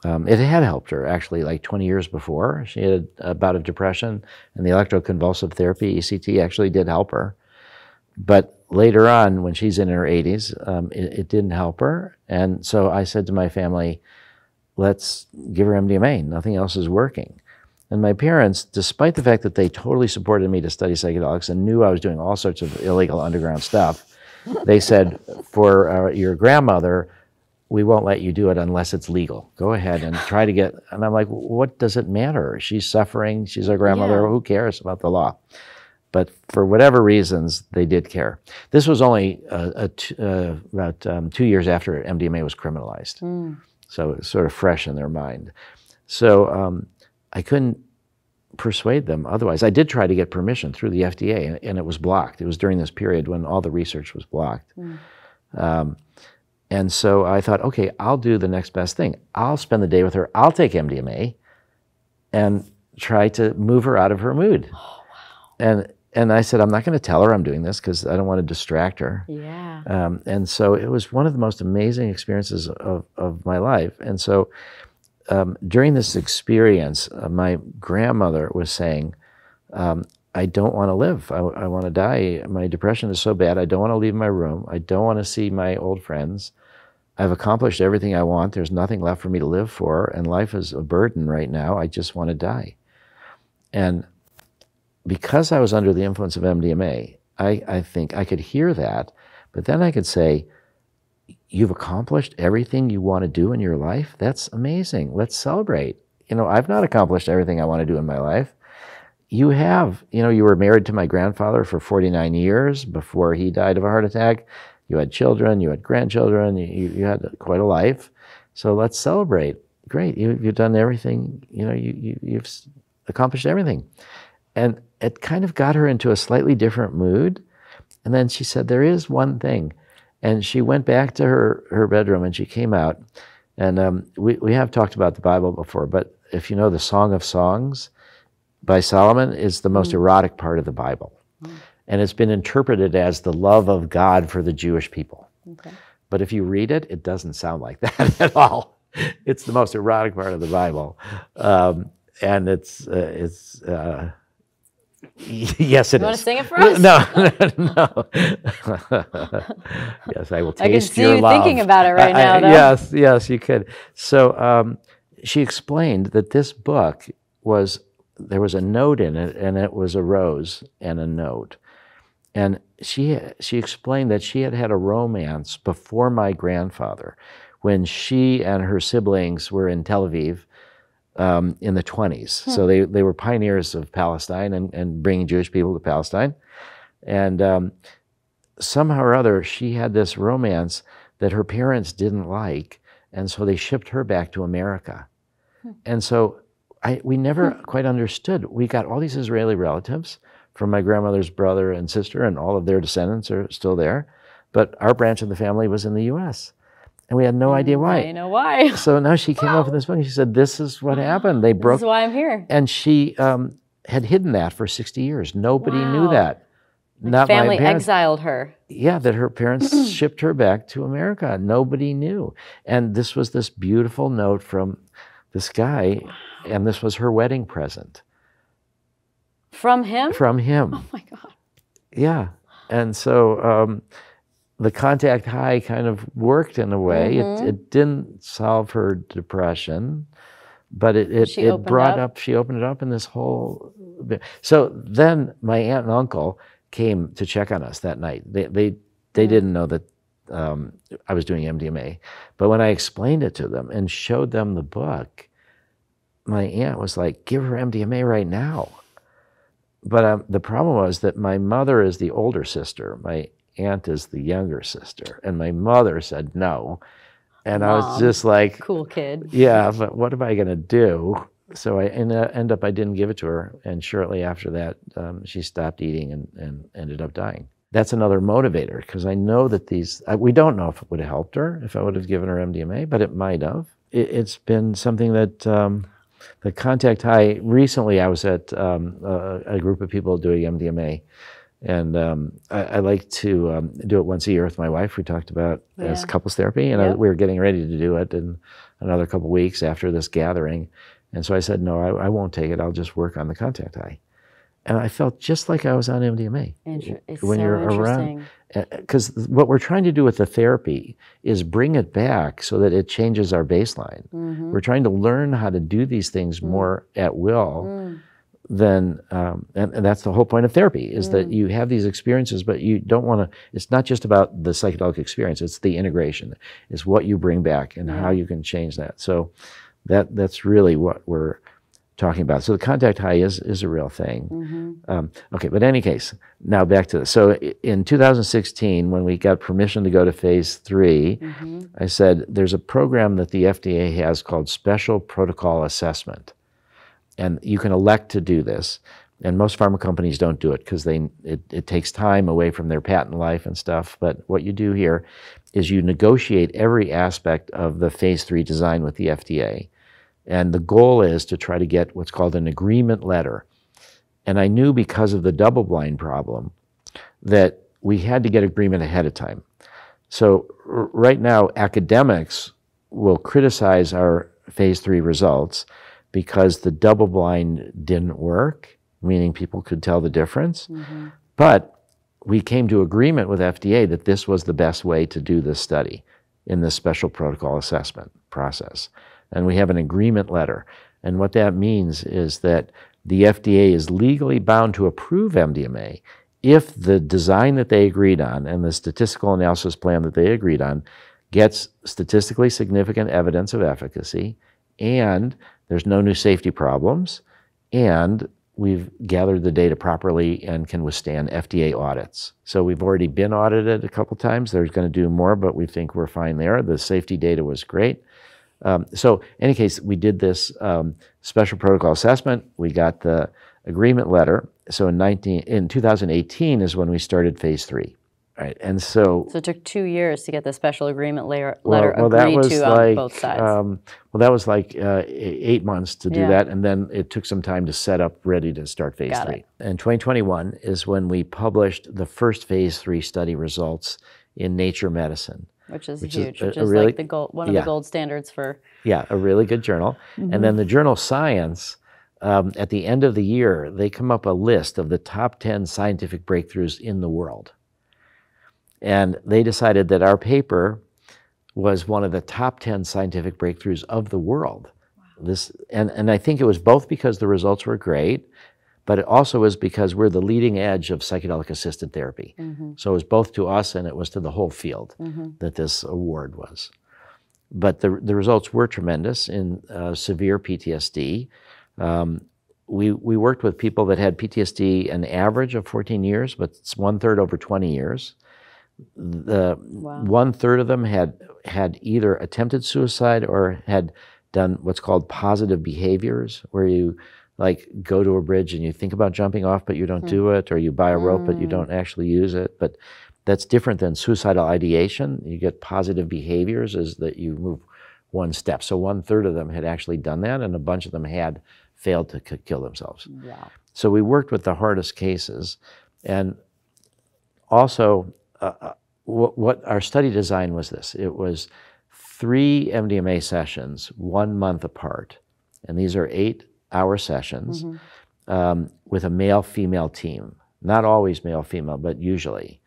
It had helped her, actually, like 20 years before. She had a bout of depression, and the electroconvulsive therapy, ECT, actually did help her. But later on, when she's in her 80s, it didn't help her. And so I said to my family, let's give her MDMA. Nothing else is working. And my parents, despite the fact that they totally supported me to study psychedelics and knew I was doing all sorts of illegal underground stuff, they said, for your grandmother, we won't let you do it unless it's legal. Go ahead and try to get, and I'm like, what does it matter? She's suffering, she's our grandmother, who cares about the law? But for whatever reasons, they did care. This was only about 2 years after MDMA was criminalized. So it was sort of fresh in their mind. So I couldn't persuade them otherwise. I did try to get permission through the FDA, and it was blocked. It was during this period when all the research was blocked. And so I thought, okay, I'll do the next best thing. I'll spend the day with her. I'll take MDMA and try to move her out of her mood. Oh, wow. And I said, I'm not going to tell her I'm doing this because I don't want to distract her. Yeah. And so it was one of the most amazing experiences of my life. And so during this experience, my grandmother was saying, I don't want to live. I want to die. My depression is so bad. I don't want to leave my room. I don't want to see my old friends. I've accomplished everything I want. There's nothing left for me to live for, and life is a burden right now. I just want to die. And because I was under the influence of MDMA, I think I could hear that, but then I could say, you've accomplished everything you want to do in your life? That's amazing. Let's celebrate. I've not accomplished everything I want to do in my life. You have. You were married to my grandfather for 49 years before he died of a heart attack. You had children, you had grandchildren, you had quite a life. So let's celebrate. Great, you've done everything, you've accomplished everything. And it kind of got her into a slightly different mood. And then she said, there is one thing. And she went back to her bedroom and she came out. And we have talked about the Bible before, but if you know the Song of Songs by Solomon is the most erotic part of the Bible. And it's been interpreted as the love of God for the Jewish people. Okay. But if you read it, it doesn't sound like that at all. It's the most erotic part of the Bible. And it's yes, it is. You want to sing it for us? No. Yes, I will taste your love. I can see you thinking about it right now, though. Yes, you could. So she explained that this book there was a note in it, and it was a rose and a note. And she explained that she had had a romance before my grandfather, when she and her siblings were in Tel Aviv in the 20s. So they were pioneers of Palestine and bringing Jewish people to Palestine. And somehow or other, she had this romance that her parents didn't like, and so they shipped her back to America. And so we never quite understood. We got all these Israeli relatives from my grandmother's brother and sister, and all of their descendants are still there, but our branch of the family was in the US. And we had no idea why. I know why. So now she came up with this book and she said, this is what happened. They broke. This is why I'm here. And she had hidden that for 60 years. Nobody knew that. Not family my parents. exiled her. Yeah, that her parents shipped her back to America. Nobody knew. And this was this beautiful note from this guy, and this was her wedding present. From him? From him. Oh my God. Yeah. And so the contact high kind of worked in a way. It didn't solve her depression, but it brought up, she opened it up in this whole bit. So then my aunt and uncle came to check on us that night. They didn't know that I was doing MDMA, but when I explained it to them and showed them the book, my aunt was like, give her MDMA right now. But the problem was that my mother is the older sister. My aunt is the younger sister. And my mother said no. And Mom, I was just like, cool kid. Yeah, but what am I going to do? So I end up, I didn't give it to her. And shortly after that, she stopped eating and ended up dying. That's another motivator, because I know that we don't know if it would have helped her, if I would have given her MDMA, but it might have. It's been something that the contact high, recently I was at a group of people doing MDMA, and I like to do it once a year with my wife. We talked about as couples therapy, and we were getting ready to do it in another couple of weeks after this gathering. And so I said, no, I won't take it. I'll just work on the contact high. And I felt just like I was on MDMA. It's when so you're around. Because what we're trying to do with the therapy is bring it back so that it changes our baseline. We're trying to learn how to do these things more at will than, and that's the whole point of therapy, is that you have these experiences, but you don't want to, it's not just about the psychedelic experience, it's the integration. It's what you bring back and how you can change that. So that's really what we're talking about. So the contact high is a real thing. Okay, but in any case, now back to this. So in 2016, when we got permission to go to phase 3, I said, there's a program that the FDA has called Special Protocol Assessment. And you can elect to do this. And most pharma companies don't do it because it takes time away from their patent life and stuff. But what you do here is you negotiate every aspect of the phase 3 design with the FDA. And the goal is to try to get what's called an agreement letter. And I knew, because of the double-blind problem, that we had to get agreement ahead of time. So right now, academics will criticize our phase 3 results because the double-blind didn't work, meaning people could tell the difference. But we came to agreement with FDA that this was the best way to do this study in this special protocol assessment process. And we have an agreement letter. And what that means is that the FDA is legally bound to approve MDMA if the design that they agreed on and the statistical analysis plan that they agreed on gets statistically significant evidence of efficacy, and there's no new safety problems, and we've gathered the data properly and can withstand FDA audits. So we've already been audited a couple times. They're going to do more, but we think we're fine there. The safety data was great. So in any case, we did this special protocol assessment. We got the agreement letter. So in 2018 is when we started phase 3. Right, and so it took 2 years to get the special agreement letter agreed to on both sides. Well, that was like 8 months to do that, and then it took some time to set up, ready to start phase 3. And 2021 is when we published the first phase 3 study results in Nature Medicine. Which is huge, which is like one of the gold standards for... Yeah, a really good journal. And then the journal Science, at the end of the year, they come up a list of the top 10 scientific breakthroughs in the world. And they decided that our paper was one of the top 10 scientific breakthroughs of the world. Wow. And I think it was both because the results were great, but it also was because we're the leading edge of psychedelic-assisted therapy. So it was both to us and it was to the whole field that this award was. But the results were tremendous in severe PTSD. We worked with people that had PTSD an average of 14 years, but it's 1/3 over 20 years. Wow. 1/3 of them had either attempted suicide or had done what's called positive behaviors, where you like go to a bridge and you think about jumping off, but you don't do it, or you buy a rope, but you don't actually use it. But that's different than suicidal ideation. You get positive behaviors is that you move one step. So 1/3 of them had actually done that, and a bunch of them had failed to kill themselves. Wow. So we worked with the hardest cases. And also, what our study design was this. It was 3 MDMA sessions, 1 month apart. And these are 8-hour sessions with a male-female team. Not always male-female, but usually.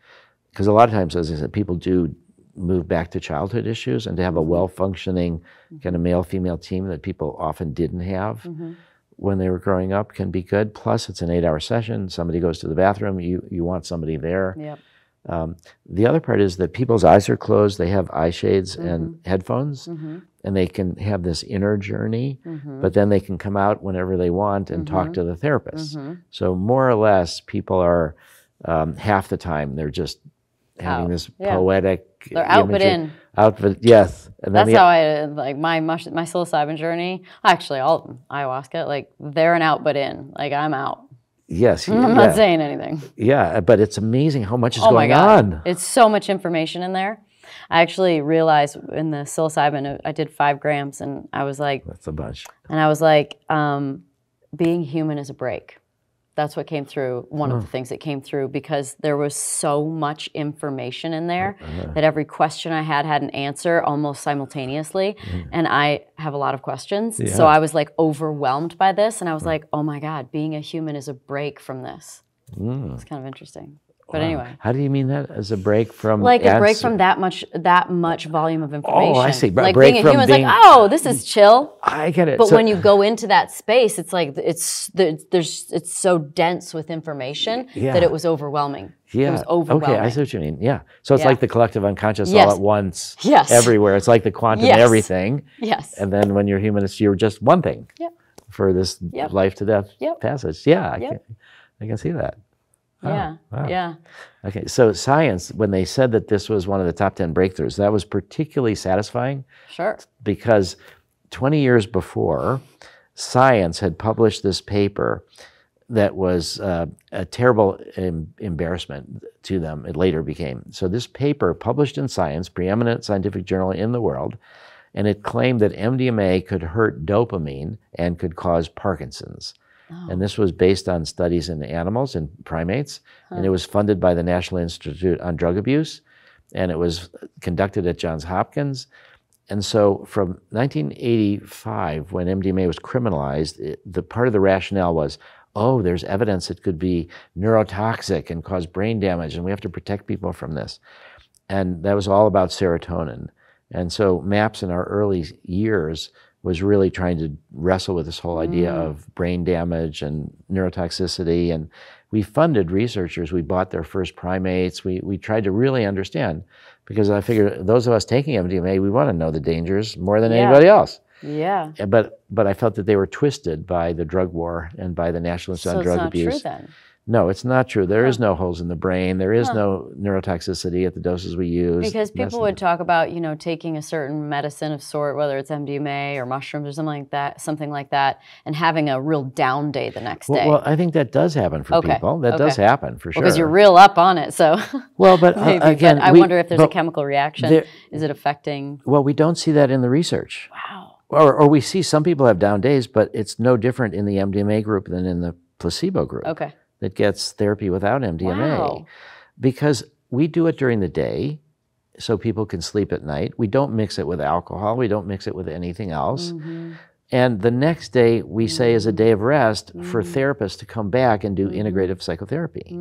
Because a lot of times, as I said, people do move back to childhood issues, and to have a well-functioning kind of male-female team that people often didn't have when they were growing up can be good. Plus, it's an 8-hour session. Somebody goes to the bathroom. You want somebody there. Yep. The other part is that people's eyes are closed. They have eye shades and headphones, and they can have this inner journey, but then they can come out whenever they want and talk to the therapist. So more or less, people are, half the time, they're just having this poetic They're out but in. Out but, yes. And then That's how I, like my psilocybin journey, actually all of them, ayahuasca, like they're an out but in. Like I'm out. Yes. I'm not saying anything. Yeah, but it's amazing how much is Oh my going God. on. It's so much information in there. I actually realized in the psilocybin, I did 5 grams, and I was like, That's a bunch. and I was like, being human is a break. That's what came through, one of the things that came through, because there was so much information in there that every question I had an answer almost simultaneously. And I have a lot of questions. So I was like overwhelmed by this. And I was like, oh my God, being a human is a break from this. It's kind of interesting. But anyway. How do you mean that? As a break from like a break from that much volume of information. Oh, I see. Like break being a from human's being, like, oh, this is chill. I get it. But So- when you go into that space, it's like it's so dense with information that it was overwhelming. Yeah. It was overwhelming. Okay, I see what you mean. Yeah. So it's like the collective unconscious Yes. all at once, Yes. everywhere. It's like the quantum Yes. everything. Yes. And then when you're humanist, you're just one thing Yep. for this Yep. life to death Yep. passage. Yeah, Yep. I can see that. Yeah. wow. Yeah. Okay, so science, when they said that this was one of the top 10 breakthroughs, that was particularly satisfying Sure. because 20 years before, science had published this paper that was a terrible embarrassment to them. It later became. So this paper published in Science, preeminent scientific journal in the world, and it claimed that MDMA could hurt dopamine and could cause Parkinson's. And this was based on studies in animals and primates, and it was funded by the National Institute on Drug Abuse, and it was conducted at Johns Hopkins. And so from 1985, when MDMA was criminalized, the part of the rationale was, oh, there's evidence it could be neurotoxic and cause brain damage, and we have to protect people from this. And that was all about serotonin. And so MAPS in our early years was really trying to wrestle with this whole idea of brain damage and neurotoxicity. And we funded researchers. We bought their first primates. We tried to really understand, because I figured those of us taking MDMA, we want to know the dangers more than anybody else. Yeah. But I felt that they were twisted by the drug war and by the National Institute on Drug Abuse. So it's not true then? No, it's not true. There is no holes in the brain. There is no neurotoxicity at the doses we use. Because people would talk about, taking a certain medicine of sort, whether it's MDMA or mushrooms or something like that, and having a real down day the next day. Well, I think that does happen for people. That does happen for sure. Because you're real up on it, so. Well, but again, I wonder if there's a chemical reaction. Is it affecting? Well, we don't see that in the research. Wow. Or we see some people have down days, but it's no different in the MDMA group than in the placebo group. Okay. That gets therapy without MDMA. Wow. Because we do it during the day so people can sleep at night. We don't mix it with alcohol. We don't mix it with anything else. And the next day we say is a day of rest for therapists to come back and do integrative psychotherapy.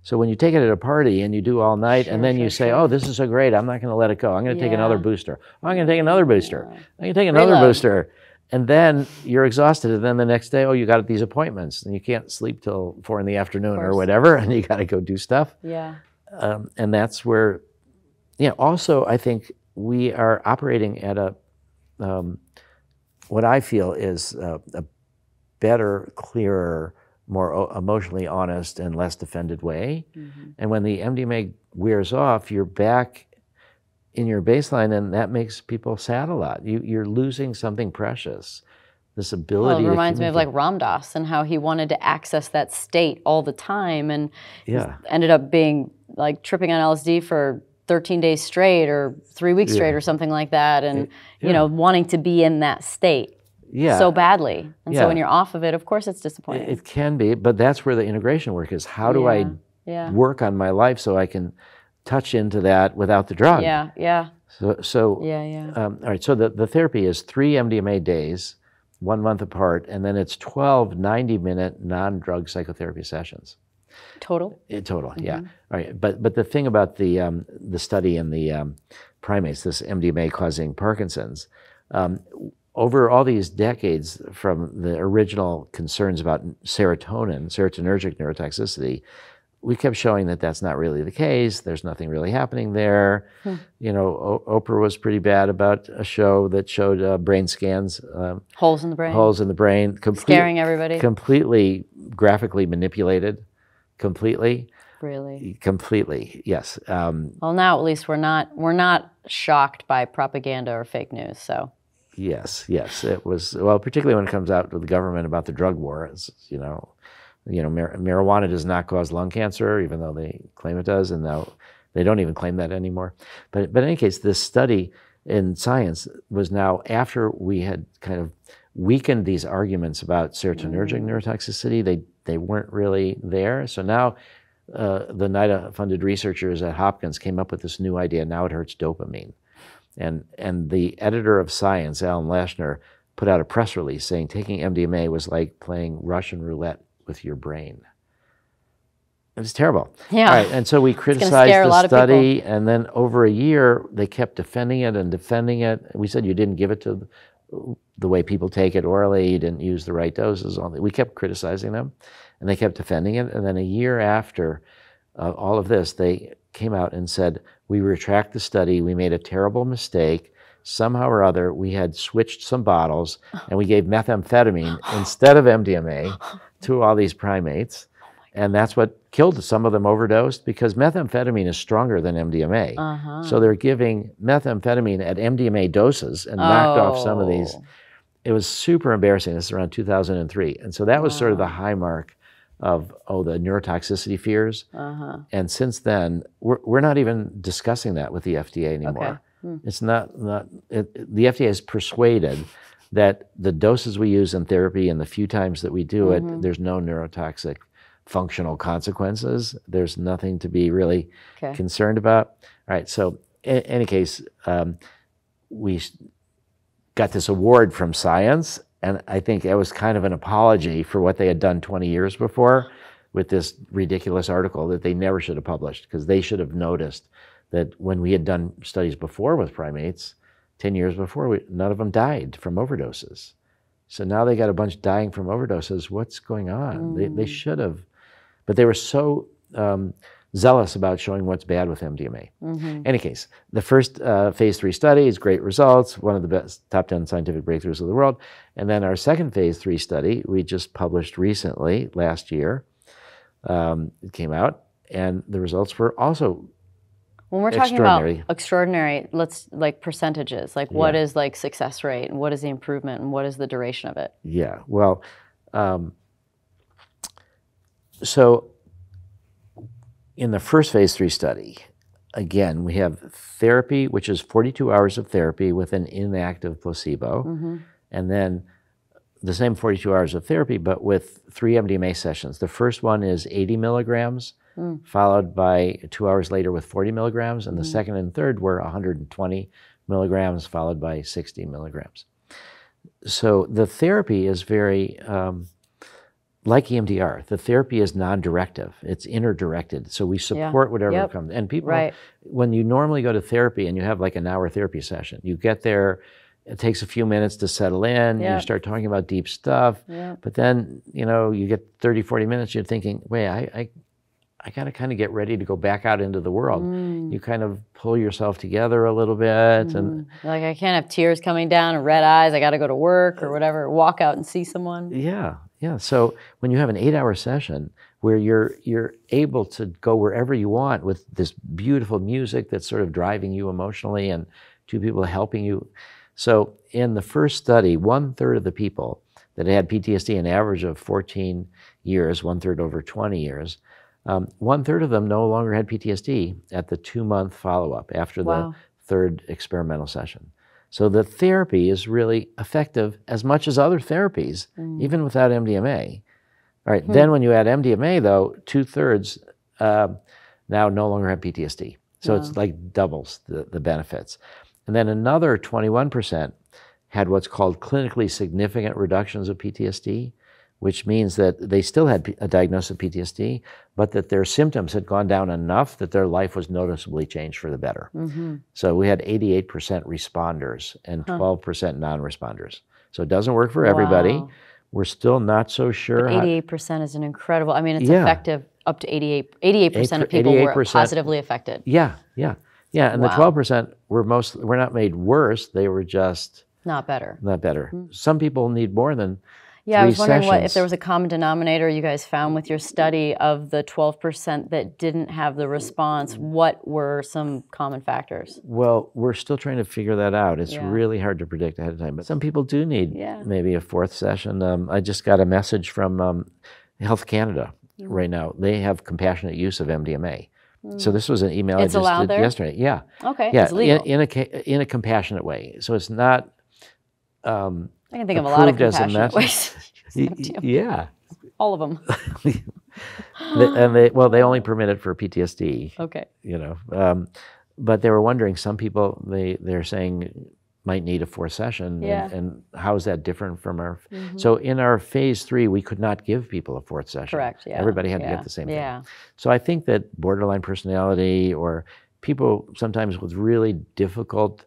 So when you take it at a party and you do all night and then you say, oh, this is so great, I'm not going to let it go. I'm going to take another booster. Oh, I'm going to take another booster. I'm going to take another booster. And then you're exhausted, and then the next day, oh, you got these appointments, and you can't sleep till 4 in the afternoon or whatever, and you got to go do stuff. Yeah. And that's where, also I think we are operating at a, what I feel is a better, clearer more emotionally honest and less defended way. And when the MDMA wears off, you're back in your baseline, and that makes people sad a lot. You're losing something precious. This ability. Well, it reminds me of like Ram Dass and how he wanted to access that state all the time, and ended up being like tripping on LSD for 13 days straight or 3 weeks straight or something like that, and you know, wanting to be in that state so badly. And so when you're off of it, of course it's disappointing. It can be, but that's where the integration work is. How do I work on my life so I can touch into that without the drug? So all right, so the therapy is 3 MDMA days, 1 month apart, and then it's 12 90-minute non-drug psychotherapy sessions. Total? Total, yeah. All right, but the thing about the study in the primates, this MDMA causing Parkinson's, over all these decades from the original concerns about serotonergic neurotoxicity, we kept showing that that's not really the case. There's nothing really happening there. You know, Oprah was pretty bad about a show that showed brain scans. Holes in the brain. Holes in the brain. Scaring everybody. Completely graphically manipulated. Completely. Really? Completely, yes. Well, now at least we're not shocked by propaganda or fake news, so. Yes, it was, well, particularly when it comes out to the government about the drug war, you know, marijuana does not cause lung cancer, even though they claim it does, and now they don't even claim that anymore. But in any case, this study in Science was now after we had kind of weakened these arguments about serotonergic neurotoxicity. They weren't really there. So now the NIDA-funded researchers at Hopkins came up with this new idea. Now it hurts dopamine. And the editor of Science, Alan Lashner, put out a press release saying taking MDMA was like playing Russian roulette with your brain. It was terrible. Yeah. All right, and so we criticized the study, and then over a year, they kept defending it and defending it. We said you didn't give it to the way people take it orally, you didn't use the right doses. We kept criticizing them, and they kept defending it. And then a year after all of this, they came out and said, we retract the study, we made a terrible mistake. Somehow or other, we had switched some bottles, and we gave methamphetamine instead of MDMA to all these primates. And that's what killed some of them, overdosed, because methamphetamine is stronger than MDMA. So they're giving methamphetamine at MDMA doses and knocked off some of these. It was super embarrassing. This is around 2003. And so that was sort of the high mark of, the neurotoxicity fears. And since then, we're not even discussing that with the FDA anymore. It's not the FDA is persuaded that the doses we use in therapy and the few times that we do it, there's no neurotoxic functional consequences. There's nothing to be really concerned about. All right, so in any case, we got this award from Science, and I think it was kind of an apology for what they had done 20 years before with this ridiculous article that they never should have published, because they should have noticed that when we had done studies before with primates, 10 years before, none of them died from overdoses. So now they got a bunch dying from overdoses. What's going on? They should have. But they were so zealous about showing what's bad with MDMA. In any case, the first phase 3 study is great results, one of the best top 10 scientific breakthroughs of the world. And then our second phase 3 study, we just published recently, last year. It came out, and the results were also when we're talking about extraordinary, let's like percentages, like what is like success rate and what is the improvement and what is the duration of it? Yeah, well, so in the first phase 3 study, again, we have therapy, which is 42 hours of therapy with an inactive placebo, and then the same 42 hours of therapy, but with 3 MDMA sessions. The first one is 80 milligrams, followed by 2 hours later with 40 milligrams, and the second and third were 120 milligrams, followed by 60 milligrams. So the therapy is very, like EMDR, the therapy is non-directive. It's inner-directed, so we support whatever comes. And people, when you normally go to therapy and you have like an hour therapy session, you get there, it takes a few minutes to settle in, you start talking about deep stuff, but then, you get 30, 40 minutes, you're thinking, wait, I got to kind of get ready to go back out into the world. You kind of pull yourself together a little bit. And like, I can't have tears coming down and red eyes, I got to go to work or whatever, walk out and see someone. Yeah, Yeah. So when you have an 8-hour session where you're able to go wherever you want with this beautiful music that's sort of driving you emotionally and two people helping you. So in the first study, 1/3 of the people that had PTSD, an average of 14 years, 1/3 over 20 years, 1/3 of them no longer had PTSD at the 2-month follow-up after the third experimental session. So the therapy is really effective as much as other therapies, even without MDMA. All right, then when you add MDMA, though, 2/3 now no longer have PTSD. So it's like doubles the benefits. And then another 21% had what's called clinically significant reductions of PTSD, which means that they still had a diagnosis of PTSD, but that their symptoms had gone down enough that their life was noticeably changed for the better. So we had 88% responders and 12% non-responders. So it doesn't work for everybody. We're still not so sure. But 88% is an incredible, I mean, it's effective up to 88% of people were positively affected. Yeah. And the 12% were not made worse, they were just not better. Some people need more than I was wondering if there was a common denominator you guys found with your study of the 12% that didn't have the response. What were some common factors? Well, we're still trying to figure that out. It's really hard to predict ahead of time, but some people do need maybe a 4th session. I just got a message from Health Canada right now. They have compassionate use of MDMA. So this was an email I just did yesterday. Yeah. Okay. Yeah. It's legal. In a compassionate way. So it's not. I can think of a lot of compassionate ways. Yeah. All of them. They only permit it for PTSD. Okay. But they were wondering, some people they're saying might need a 4th session, and how is that different from our? So in our phase 3, we could not give people a 4th session. Correct. Yeah. Everybody had to get the same thing. So I think that borderline personality or people sometimes with really difficult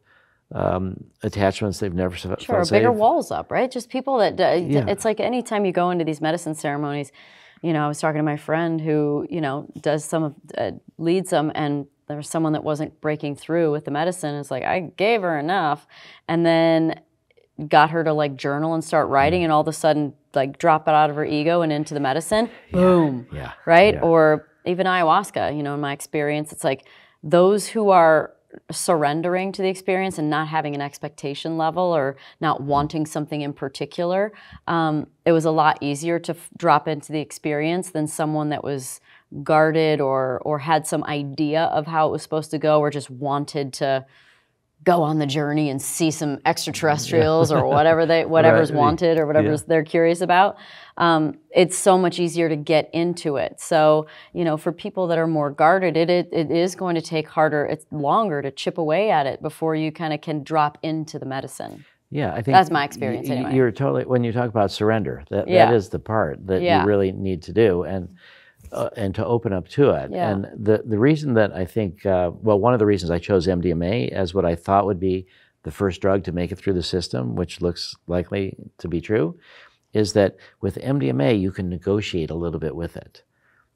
attachments they've never felt safe. Bigger walls up, right? Just people that, it's like anytime you go into these medicine ceremonies, I was talking to my friend who, does leads them, and there was someone that wasn't breaking through with the medicine. It's like, I gave her enough, and then got her to like journal and start writing, and all of a sudden like drop it out of her ego and into the medicine. Boom. Right? Yeah. Or even ayahuasca, in my experience, it's like those who are surrendering to the experience and not having an expectation level or not wanting something in particular, it was a lot easier to drop into the experience than someone that was guarded or had some idea of how it was supposed to go, or just wanted to go on the journey and see some extraterrestrials or whatever's wanted or whatever they're curious about. It's so much easier to get into it. So, for people that are more guarded, it is going to take it's longer to chip away at it before you kind of can drop into the medicine. Yeah, I think that's my experience anyway. You're totally, when you talk about surrender, that is the part that you really need to do, and to open up to it. And the reason that I think, one of the reasons I chose MDMA as what I thought would be the first drug to make it through the system, which looks likely to be true, is that with MDMA, you can negotiate a little bit with it.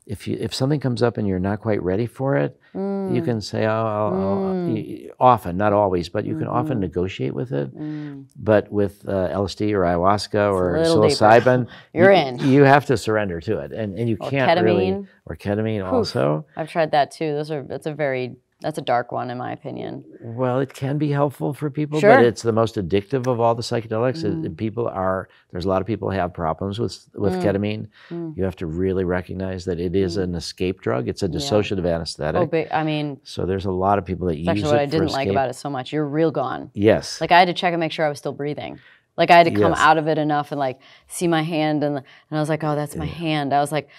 If something comes up and you're not quite ready for it, you can say, often, not always, but you can often negotiate with it. But with LSD or ayahuasca or psilocybin, you're in. You have to surrender to it, and you can't ketamine. really. Or ketamine also. I've tried that too. That's a dark one in my opinion. Well, it can be helpful for people, but it's the most addictive of all the psychedelics. There's a lot of people who have problems with ketamine. You have to really recognize that it is an escape drug. It's a dissociative anesthetic. So there's a lot of people that use it for escape. That's what I didn't like about it so much. You're real gone. Yes. Like I had to check and make sure I was still breathing. Like I had to come out of it enough and like see my hand, and I was like, oh, that's my hand. I was like,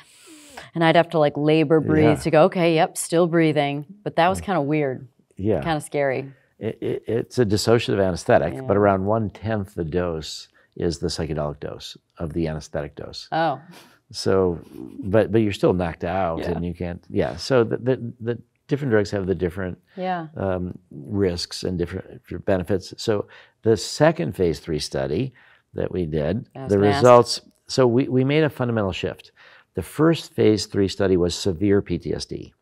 and I'd have to like labor breathe to go, okay, yep, still breathing. But that was kind of weird. Yeah. Kind of scary. It's a dissociative anesthetic, but around 1/10 the dose is the psychedelic dose of the anesthetic dose. Oh. So, but you're still knocked out, and you can't. Yeah. So the different drugs have the different risks and different benefits. So the second phase 3 study that we did, the results. So we made a fundamental shift. The first phase 3 study was severe PTSD,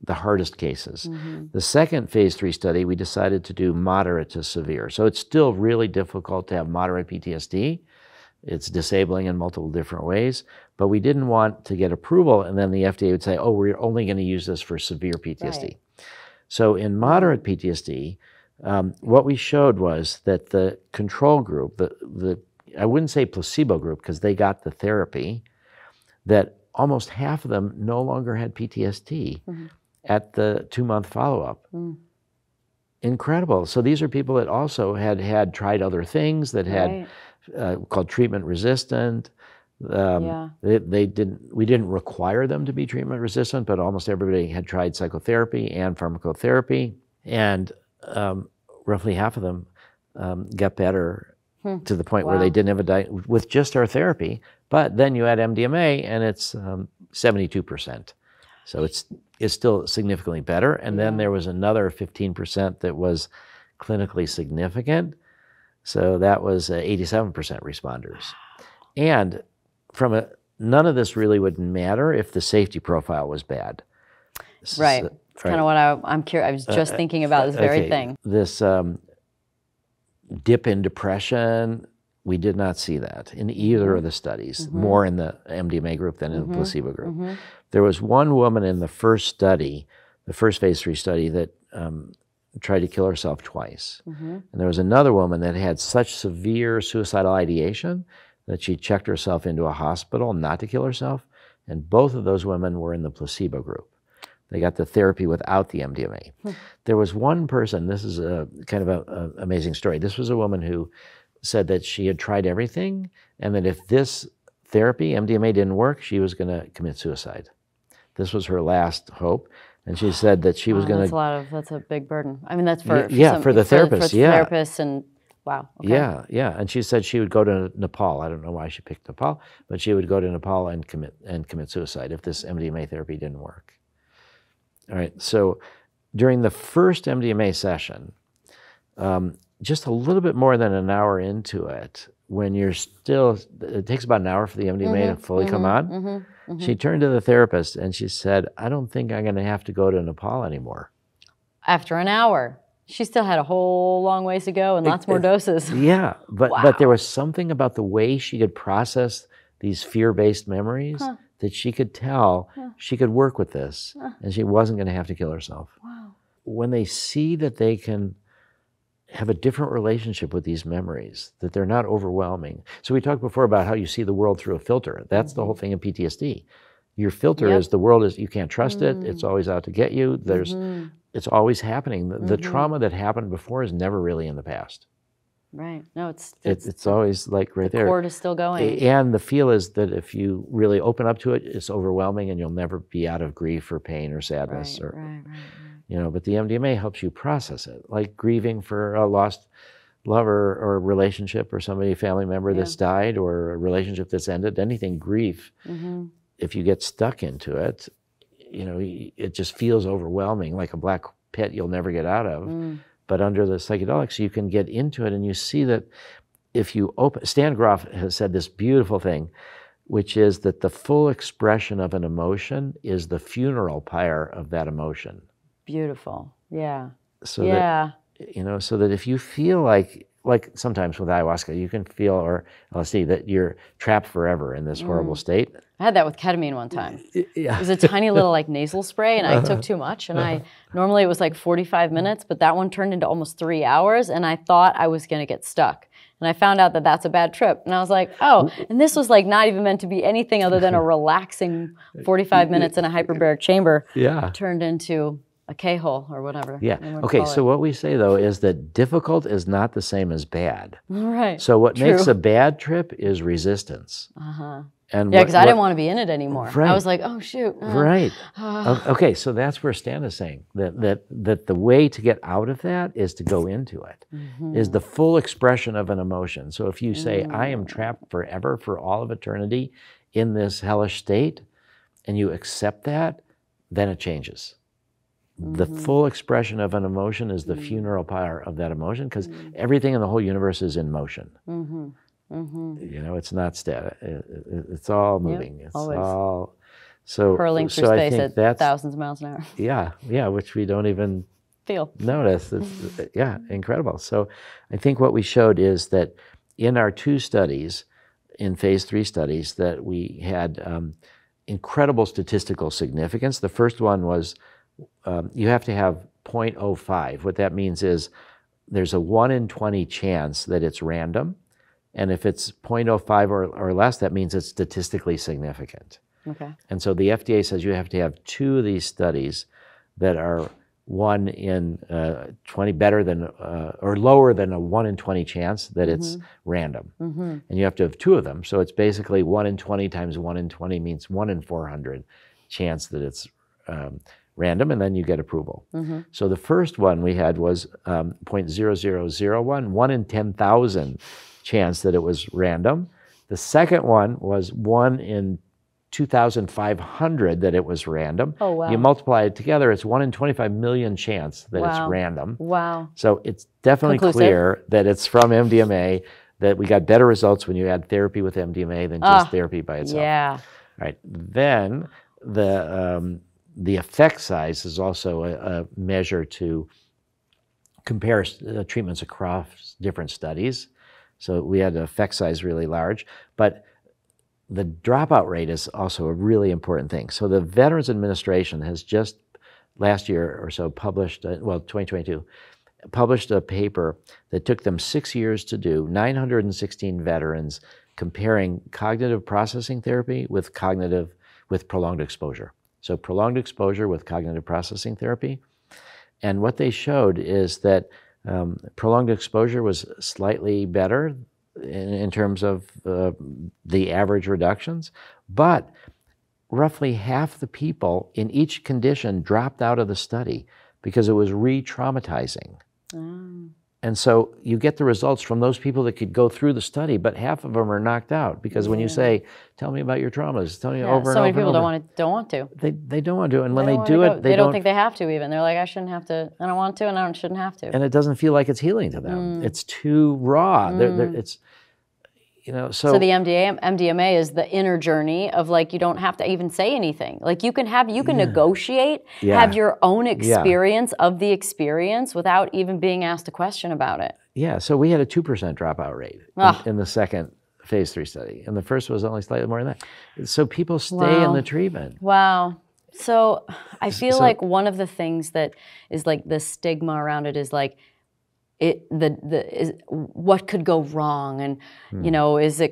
the hardest cases. The second phase 3 study, we decided to do moderate to severe. So it's still really difficult to have moderate PTSD, It's disabling in multiple different ways, but we didn't want to get approval and then the FDA would say, oh, we're only going to use this for severe PTSD. Right. So in moderate PTSD, what we showed was that the control group, I wouldn't say placebo group because they got the therapy, that almost half of them no longer had PTSD at the 2-month follow-up. Incredible. So these are people that also had tried other things that had called treatment resistant. We didn't require them to be treatment resistant, but almost everybody had tried psychotherapy and pharmacotherapy, and roughly half of them got better to the point where they didn't have a diet with just our therapy. But then you add MDMA and it's 72%. So it's still significantly better. And then there was another 15% that was clinically significant. So that was 87% responders. And none of this really would matter if the safety profile was bad. Right. It's kind of what I'm curious. I was just thinking about this very thing. This dip in depression, we did not see that in either of the studies, more in the MDMA group than in the placebo group. There was one woman in the first study, the first phase 3 study, that tried to kill herself twice. And there was another woman that had such severe suicidal ideation that she checked herself into a hospital not to kill herself. And both of those women were in the placebo group. They got the therapy without the MDMA. There was one person, this is a kind of an amazing story. This was a woman who said that she had tried everything and that if this therapy, MDMA, didn't work, she was going to commit suicide. This was her last hope. And she said that she was going to... That's a big burden. I mean, that's for the therapist, for therapists and wow. Okay. Yeah. And she said she would go to Nepal. I don't know why she picked Nepal, but she would go to Nepal and commit suicide if this MDMA therapy didn't work. All right, so during the first MDMA session, just a little bit more than an hour into it, when you're still, it takes about an hour for the MDMA to fully come on, she turned to the therapist and she said, I don't think I'm going to have to go to Nepal anymore. After an hour. She still had a whole long ways to go and lots more doses. Yeah, but there was something about the way she could process these fear-based memories that she could tell she could work with this and she wasn't going to have to kill herself. Wow. When they see that they can have a different relationship with these memories, that they're not overwhelming. So we talked before about how you see the world through a filter. That's the whole thing in PTSD. Your filter is the world is, you can't trust it. It's always out to get you. It's always happening. The trauma that happened before is never really in the past. Right. No, it's always like right there. The cord is still going. And the feel is that if you really open up to it, it's overwhelming and you'll never be out of grief or pain or sadness. Right. You know, but the MDMA helps you process it, like grieving for a lost lover or relationship or somebody, family member that's died or a relationship that's ended, anything grief. If you get stuck into it, you know, it just feels overwhelming, like a black pit you'll never get out of. But under the psychedelics, you can get into it and you see that if you open, Stan Grof has said this beautiful thing, which is that the full expression of an emotion is the funeral pyre of that emotion. Beautiful, yeah. So that, you know, so that if you feel like sometimes with ayahuasca, you can feel, or LSD, that you're trapped forever in this horrible state. I had that with ketamine one time. It was a tiny little like nasal spray and I took too much and normally it was like 45 minutes, but that one turned into almost 3 hours and I thought I was gonna get stuck. And I found out that that's a bad trip. And I was like, oh, and this was like not even meant to be anything other than a relaxing 45 minutes in a hyperbaric chamber. Turned into a K-hole or whatever. Okay, so what we say though is that difficult is not the same as bad. Right. So what makes a bad trip is resistance. And because I didn't want to be in it anymore. Right. I was like, oh shoot. Right. Okay, so that's where Stan is saying that the way to get out of that is to go into it, is the full expression of an emotion. So if you say, I am trapped forever for all of eternity in this hellish state, and you accept that, then it changes. The full expression of an emotion is the funeral pyre of that emotion, because everything in the whole universe is in motion. You know, it's not static. It's all moving. It's always. All so hurling through space at thousands of miles an hour. Yeah, which we don't even feel. Notice. It's, incredible. So I think what we showed is that in our 2 studies, in phase 3 studies that we had incredible statistical significance. The first one was you have to have 0.05. What that means is there's a 1 in 20 chance that it's random. And if it's 0.05 or less, that means it's statistically significant. Okay. And so the FDA says you have to have 2 of these studies that are 1 in 20, better than or lower than a 1 in 20 chance that it's random. And you have to have 2 of them. So it's basically 1 in 20 times 1 in 20 means 1 in 400 chance that it's random, and then you get approval. So the first one we had was 0.0001, 1 in 10,000 chance that it was random. The second one was 1 in 2,500 that it was random. Oh, wow. You multiply it together, it's 1 in 25 million chance that it's random. Wow. So it's definitely clear that it's from MDMA, that we got better results when you add therapy with MDMA than just therapy by itself. Yeah. Right. Then the effect size is also a measure to compare treatments across different studies. So we had an effect size really large, but the dropout rate is also a really important thing. So the Veterans Administration has just last year or so published, 2022, published a paper that took them 6 years to do, 916 veterans comparing cognitive processing therapy with prolonged exposure. So prolonged exposure with cognitive processing therapy. And what they showed is that prolonged exposure was slightly better in terms of the average reductions, but roughly half the people in each condition dropped out of the study because it was re-traumatizing. And so you get the results from those people that could go through the study, but half of them are knocked out because when you say, "Tell me about your traumas," tell me over and over. So many people don't want to. They don't want to, and when they do it, they don't think they have to. Even they're like, "I shouldn't have to. I don't want to, and I shouldn't have to." And it doesn't feel like it's healing to them. It's too raw. It's So the MDMA is the inner journey of like you don't have to even say anything. Like you can negotiate, have your own experience of the experience without even being asked a question about it. Yeah, so we had a 2% dropout rate in the second phase 3 study, and the first was only slightly more than that. So people stay in the treatment. Wow. So I feel like one of the things that is like the stigma around it is like what could go wrong, and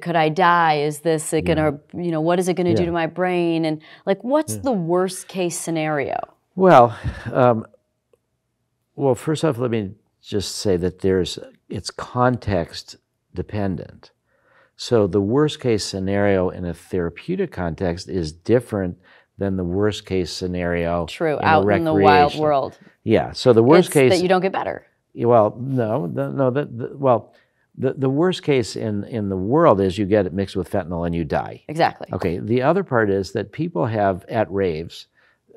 could I die? Is this gonna what is it gonna do to my brain? And like what's the worst case scenario? Well, first off, let me just say that it's context dependent. So the worst case scenario in a therapeutic context is different than the worst case scenario out in the wild world. Yeah. So the worst case that you don't get better. Well, no. The worst case in the world is you get it mixed with fentanyl and you die. Exactly. Okay. The other part is that people have at raves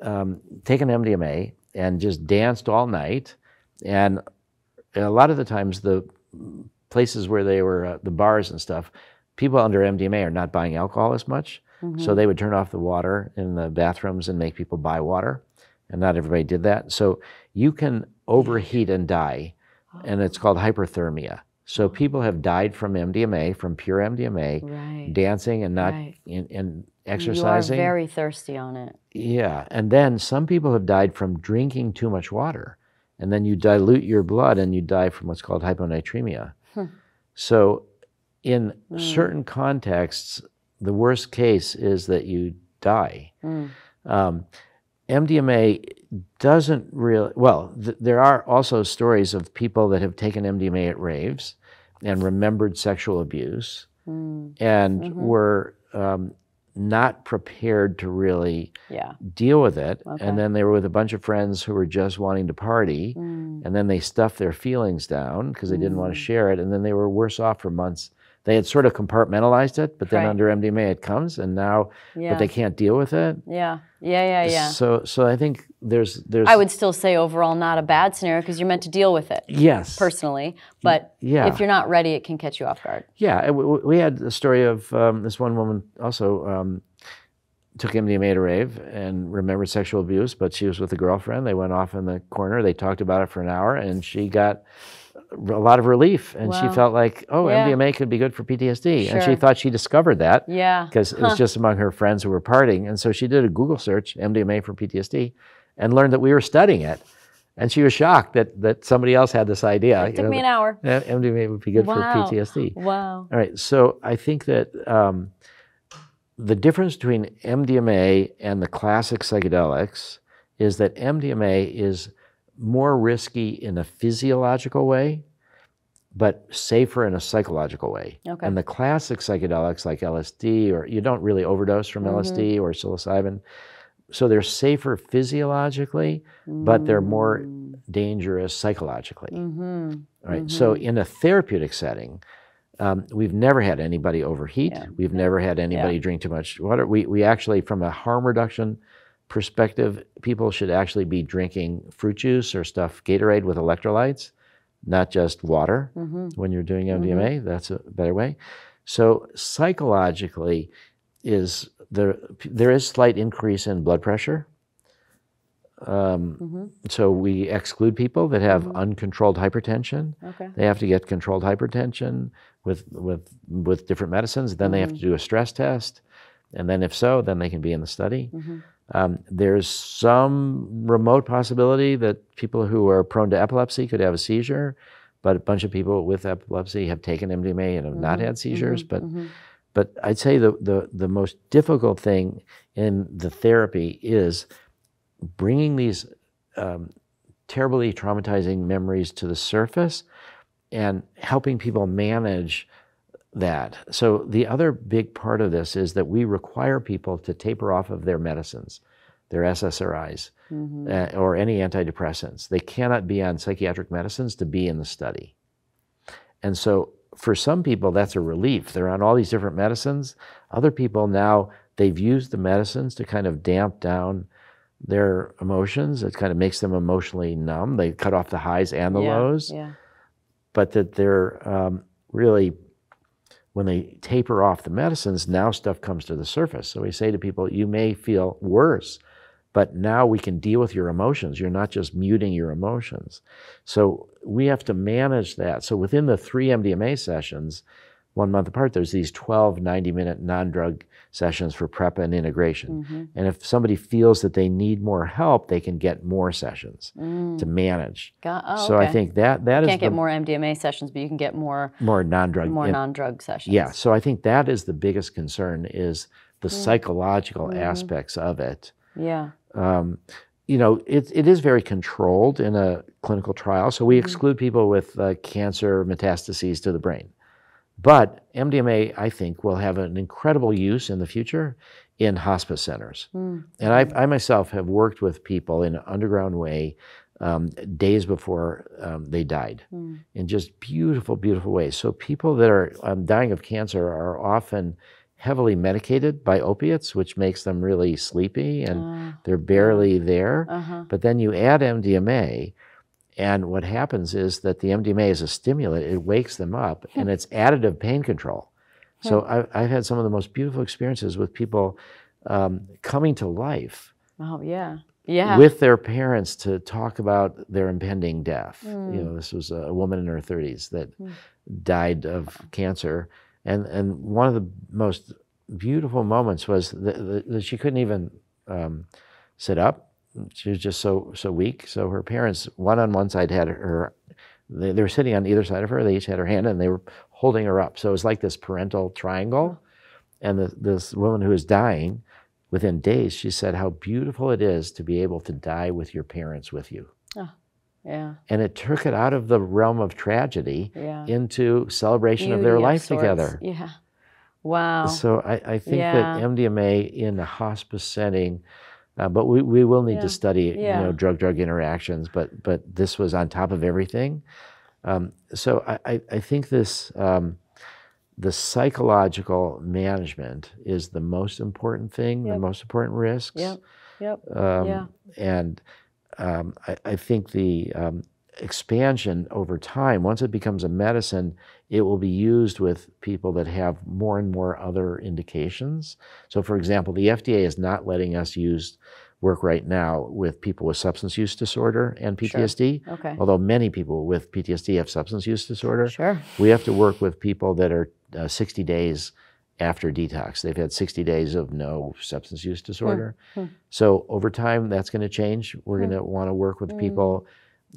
taken MDMA and just danced all night, and a lot of the times the places where they were the bars and stuff, people under MDMA are not buying alcohol as much, so they would turn off the water in the bathrooms and make people buy water, and not everybody did that. So you can overheat and die, and it's called hyperthermia. So people have died from MDMA, from pure MDMA, dancing and not and exercising. You are very thirsty on it. Yeah, and then some people have died from drinking too much water, and then you dilute your blood and you die from what's called hyponatremia. So in certain contexts, the worst case is that you die. MDMA doesn't really, there are also stories of people that have taken MDMA at raves and remembered sexual abuse and were not prepared to really deal with it. And then they were with a bunch of friends who were just wanting to party, and then they stuffed their feelings down because they didn't want to share it, and then they were worse off for months. They had sort of compartmentalized it, but then under MDMA it comes, and now, but they can't deal with it. So I think there's. I would still say overall not a bad scenario because you're meant to deal with it. Yes. Personally, but if you're not ready, it can catch you off guard. Yeah, we had the story of this one woman also took MDMA at a rave and remembered sexual abuse, but she was with a girlfriend. They went off in the corner. They talked about it for an hour, and she got a lot of relief, and she Wow. felt like, oh, Yeah. MDMA could be good for PTSD. And she Sure. thought she discovered that Yeah. because it was just among her friends who were partying. And so she did a Google search, MDMA for PTSD, and learned that we were studying it. And she was shocked that somebody else had this idea. It took me an hour. That MDMA would be good for Wow. PTSD. Wow. All right, so I think that the difference between MDMA and the classic psychedelics is that MDMA is more risky in a physiological way, but safer in a psychological way. Okay. And the classic psychedelics like LSD, or you don't really overdose from LSD or psilocybin, so they're safer physiologically, but they're more dangerous psychologically. All right, so in a therapeutic setting, we've never had anybody overheat. Yeah. We've never had anybody drink too much water. We actually, from a harm reduction perspective, people should actually be drinking fruit juice or stuff, Gatorade with electrolytes, not just water when you're doing MDMA. That's a better way. So psychologically, there is slight increase in blood pressure. So we exclude people that have uncontrolled hypertension. Okay. They have to get controlled hypertension with different medicines. Then they have to do a stress test. And then if so, then they can be in the study. There's some remote possibility that people who are prone to epilepsy could have a seizure, but a bunch of people with epilepsy have taken MDMA and have not had seizures. But I'd say the most difficult thing in the therapy is bringing these terribly traumatizing memories to the surface and helping people manage that. So the other big part of this is that we require people to taper off of their medicines, their SSRIs, or any antidepressants. They cannot be on psychiatric medicines to be in the study. And so for some people, that's a relief. They're on all these different medicines. Other people now, they've used the medicines to kind of damp down their emotions. It kind of makes them emotionally numb. They cut off the highs and the lows. But that they're really, when they taper off the medicines, now stuff comes to the surface. So we say to people, you may feel worse, but now we can deal with your emotions. You're not just muting your emotions. So we have to manage that. So within the 3 MDMA sessions, 1 month apart, there's these 12 90-minute non-drug sessions for prep and integration. And if somebody feels that they need more help, they can get more sessions to manage. So I think that is you can't get more MDMA sessions, but you can get more non-drug non-drug sessions. Yeah, so I think that is the biggest concern, is the psychological aspects of it. Yeah. You know, it is very controlled in a clinical trial. So we exclude people with cancer metastases to the brain. But MDMA, I think, will have an incredible use in the future in hospice centers. And I myself have worked with people in an underground way days before they died in just beautiful, beautiful ways. So people that are dying of cancer are often heavily medicated by opiates, which makes them really sleepy and they're barely there. But then you add MDMA, and what happens is that the MDMA is a stimulant. It wakes them up, and it's additive pain control. So I've had some of the most beautiful experiences with people coming to life with their parents to talk about their impending death. You know, this was a woman in her 30s that died of cancer. And one of the most beautiful moments was that she couldn't even sit up. She was just so weak. So her parents, one on one side, had her, they were sitting on either side of her. They each had her hand and they were holding her up. So it was like this parental triangle. And this woman who was dying, within days, she said how beautiful it is to be able to die with your parents with you. And it took it out of the realm of tragedy into celebration of their life together. Wow. So I think that MDMA in a hospice setting, but we will need to study, you know, drug-drug interactions. But this was on top of everything. So I think this the psychological management is the most important thing, the most important risks. And I think the expansion over time, once it becomes a medicine, it will be used with people that have more and more other indications. So for example, the FDA is not letting us use work right now with people with substance use disorder and PTSD. Sure. Okay. Although many people with PTSD have substance use disorder. Sure. We have to work with people that are 60 days after detox. They've had 60 days of no substance use disorder. So over time, that's going to change. We're going to want to work with people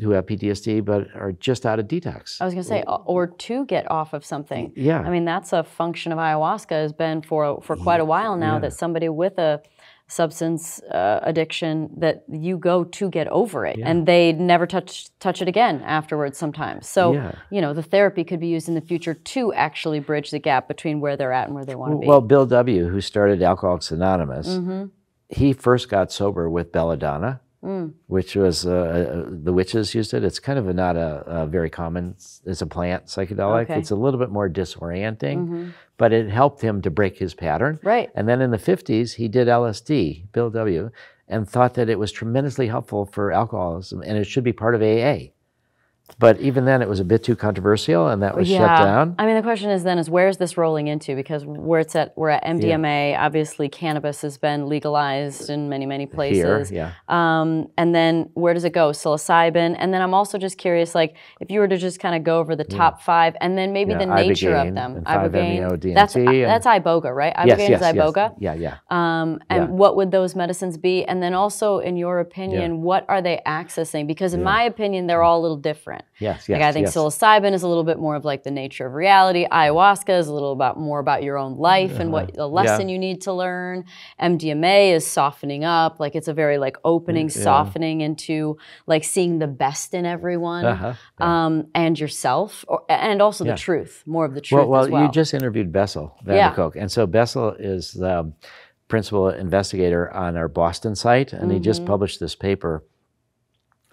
who have PTSD but are just out of detox. I was going to say, or to get off of something. Yeah. I mean, that's a function of ayahuasca, has been for quite a while now, that somebody with a substance addiction, that you go to get over it, and they never touch it again afterwards sometimes. So, you know, the therapy could be used in the future to actually bridge the gap between where they're at and where they want to be. Well, Bill W., who started Alcoholics Anonymous, he first got sober with belladonna, which was, the witches used it. It's kind of not a very common, it's a plant psychedelic. Okay. It's a little bit more disorienting, but it helped him to break his pattern. Right. And then in the 50s, he did LSD, Bill W., and thought that it was tremendously helpful for alcoholism, and it should be part of AA. But even then, it was a bit too controversial, and that was shut down. I mean, the question is then, where's this rolling into? Because we're at MDMA. Obviously, cannabis has been legalized in many, many places. Here, and then where does it go? Psilocybin. And then I'm also just curious, like, if you were to just kind of go over the top 5, and then maybe the nature of them. Ibogaine, that's iboga, right? Ibogaine is iboga. Yeah. And what would those medicines be? And then also, in your opinion, what are they accessing? Because in my opinion, they're all a little different. Yes. Like I think psilocybin is a little bit more of like the nature of reality. Ayahuasca is a little more about your own life and what the lesson you need to learn. MDMA is softening up. Like it's a very like opening, softening into like seeing the best in everyone and yourself, and also the truth, more of the truth as well. You just interviewed Bessel van der Kolk. And so Bessel is the principal investigator on our Boston site, and he just published this paper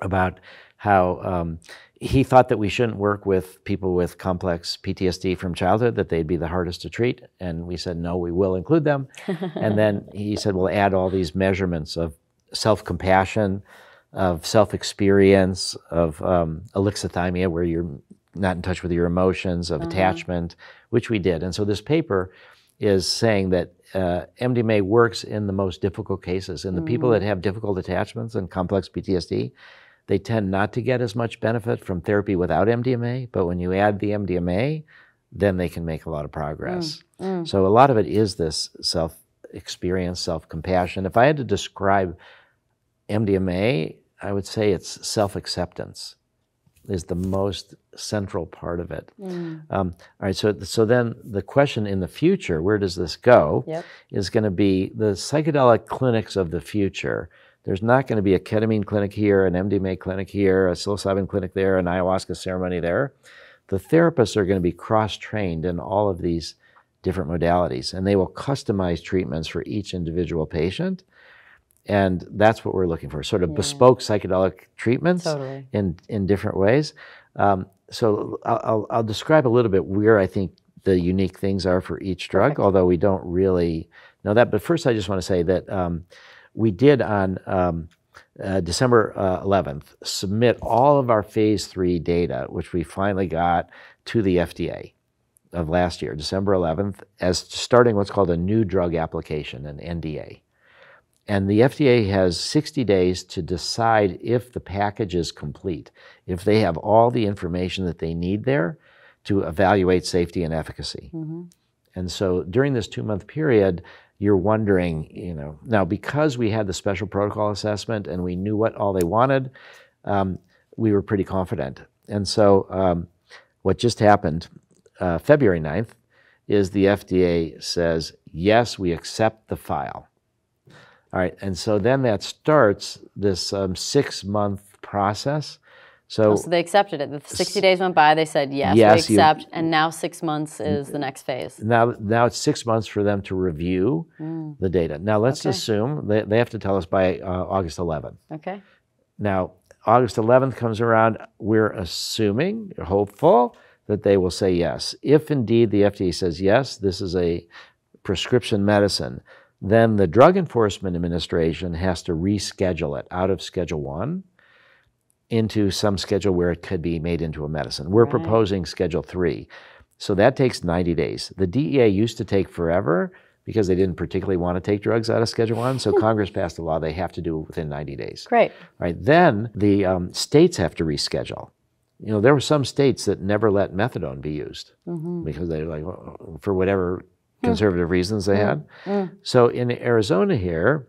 about how he thought that we shouldn't work with people with complex PTSD from childhood, that they'd be the hardest to treat. And we said, no, we will include them. And then he said, we'll add all these measurements of self-compassion, of self-experience, of alexithymia, where you're not in touch with your emotions, of attachment, which we did. And so this paper is saying that MDMA works in the most difficult cases. In the people that have difficult attachments and complex PTSD, they tend not to get as much benefit from therapy without MDMA, but when you add the MDMA, then they can make a lot of progress. So a lot of it is this self-experience, self-compassion. If I had to describe MDMA, I would say it's self-acceptance is the most central part of it. All right, so then the question in the future, where does this go, is going to be the psychedelic clinics of the future. There's not going to be a ketamine clinic here, an MDMA clinic here, a psilocybin clinic there, an ayahuasca ceremony there. The therapists are going to be cross-trained in all of these different modalities, and they will customize treatments for each individual patient. And that's what we're looking for, sort of bespoke psychedelic treatments in different ways. So I'll describe a little bit where I think the unique things are for each drug, although we don't really know that. But first, I just want to say that we did on December 11th submit all of our phase 3 data, which we finally got to the FDA of last year, December 11th, as starting what's called a new drug application, an NDA. And the FDA has 60 days to decide if the package is complete, if they have all the information that they need there to evaluate safety and efficacy. And so during this 2-month period, you're wondering, you know, now because we had the special protocol assessment and we knew what all they wanted, we were pretty confident. And so what just happened, February 9th, is the FDA says, yes, we accept the file. All right, and so then that starts this 6-month process. So they accepted it. The 60 days went by. They said, yes, we accept. And now 6 months is the next phase. Now it's 6 months for them to review the data. Now let's assume they have to tell us by August 11th. Okay. Now, August 11th comes around. We're assuming, hopeful, that they will say yes. If indeed the FDA says yes, this is a prescription medicine, then the Drug Enforcement Administration has to reschedule it out of Schedule 1 into some schedule where it could be made into a medicine. We're proposing Schedule 3. So that takes 90 days. The DEA used to take forever. because they didn't particularly want to take drugs out of Schedule 1. So Congress passed a law they have to do it within 90 days. Great. All right. Then the states have to reschedule. You know, there were some states that never let methadone be used because they were like, well, for whatever conservative reasons they had. So in Arizona here,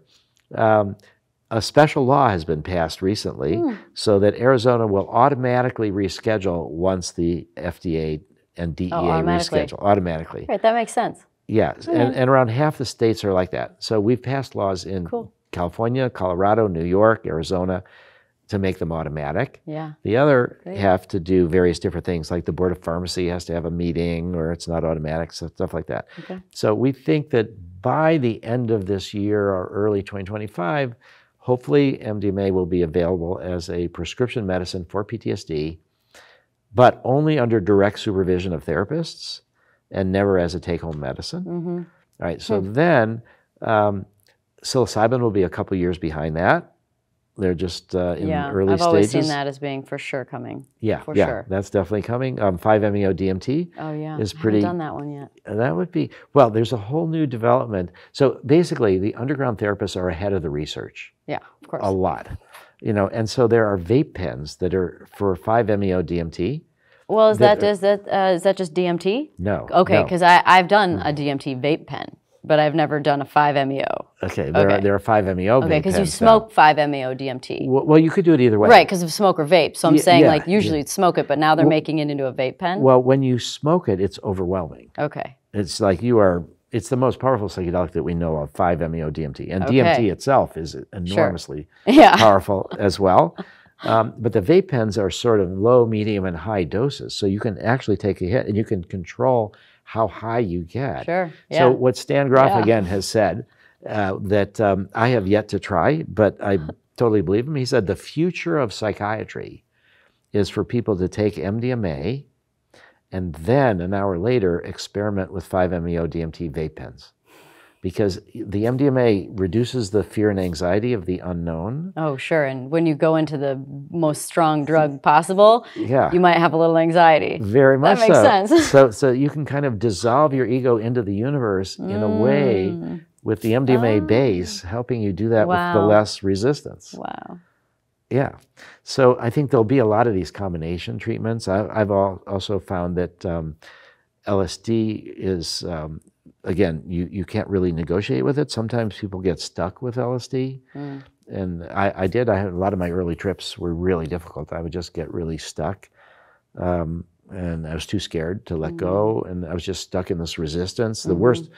a special law has been passed recently so that Arizona will automatically reschedule once the FDA and DEA reschedule automatically. Right, that makes sense. Yeah, and around half the states are like that. So we've passed laws in California, Colorado, New York, Arizona to make them automatic. Yeah. The other have to do various different things, like the Board of Pharmacy has to have a meeting or it's not automatic, so stuff like that. Okay. So we think that by the end of this year or early 2025, hopefully MDMA will be available as a prescription medicine for PTSD, but only under direct supervision of therapists and never as a take-home medicine. All right, so then psilocybin will be a couple years behind that. They're just in early stages. I've always seen that as being for sure coming. Yeah, for sure. That's definitely coming. 5-MeO DMT is pretty. I haven't done that one yet. That would be, well, there's a whole new development. So basically, the underground therapists are ahead of the research. Yeah, of course. A lot. You know, and so there are vape pens that are for 5-MeO DMT. Well, is that just DMT? No. Okay, because I've done a DMT vape pen, but I've never done a 5-MeO. Okay, there are 5-MeO vape pens. Okay, because you smoke 5-MeO DMT. Well, you could do it either way. Right, because of smoke or vape. So I'm saying, like, usually you'd smoke it, but now they're making it into a vape pen? Well, when you smoke it, it's overwhelming. Okay. It's like it's the most powerful psychedelic that we know of, 5-MeO DMT. And DMT itself is enormously powerful as well. But the vape pens are sort of low, medium, and high doses. So you can actually take a hit and you can control how high you get. Sure. Yeah. So what Stan Grof again has said that I have yet to try, but I totally believe him. He said the future of psychiatry is for people to take MDMA and then an hour later experiment with 5-MeO DMT vape pens. Because the MDMA reduces the fear and anxiety of the unknown. Oh, sure. And when you go into the most strong drug possible, you might have a little anxiety. Very much so. That makes sense. So you can kind of dissolve your ego into the universe in a way with the MDMA base, helping you do that with the less resistance. Wow. Yeah. So I think there'll be a lot of these combination treatments. I've also found that LSD is... again, you can't really negotiate with it. Sometimes people get stuck with LSD. And I had a lot of my early trips were really difficult. I would just get really stuck. And I was too scared to let go. And I was just stuck in this resistance. The worst,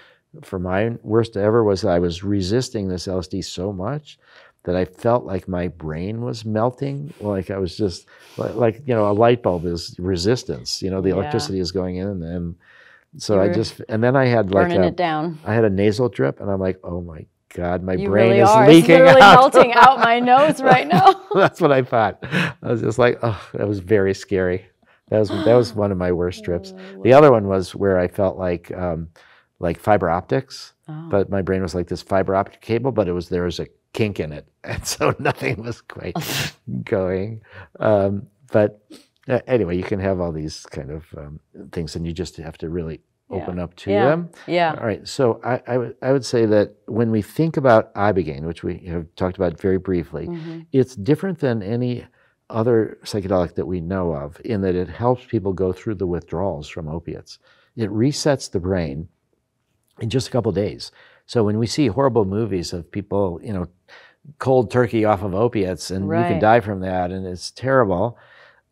for my worst ever, was I was resisting this LSD so much that I felt like my brain was melting. Like I was just, like you know, a light bulb is resistance. You know, the electricity is going in and so and then I had like burning it down. I had a nasal drip, and I'm like, oh my God, my brain really is are. leaking it's literally out. melting out my nose right now. That's what I thought. I was just like, oh, that was very scary. That was one of my worst trips. The other one was where I felt like fiber optics, but my brain was like this fiber optic cable, but there was a kink in it, and so nothing was quite going. But anyway, you can have all these kind of things, and you just have to really open up to them. Yeah. All right. So I would say that when we think about ibogaine, which we have talked about very briefly, it's different than any other psychedelic that we know of in that it helps people go through the withdrawals from opiates. It resets the brain in just a couple of days. So when we see horrible movies of people, you know, cold turkey off of opiates, and you can die from that, and it's terrible.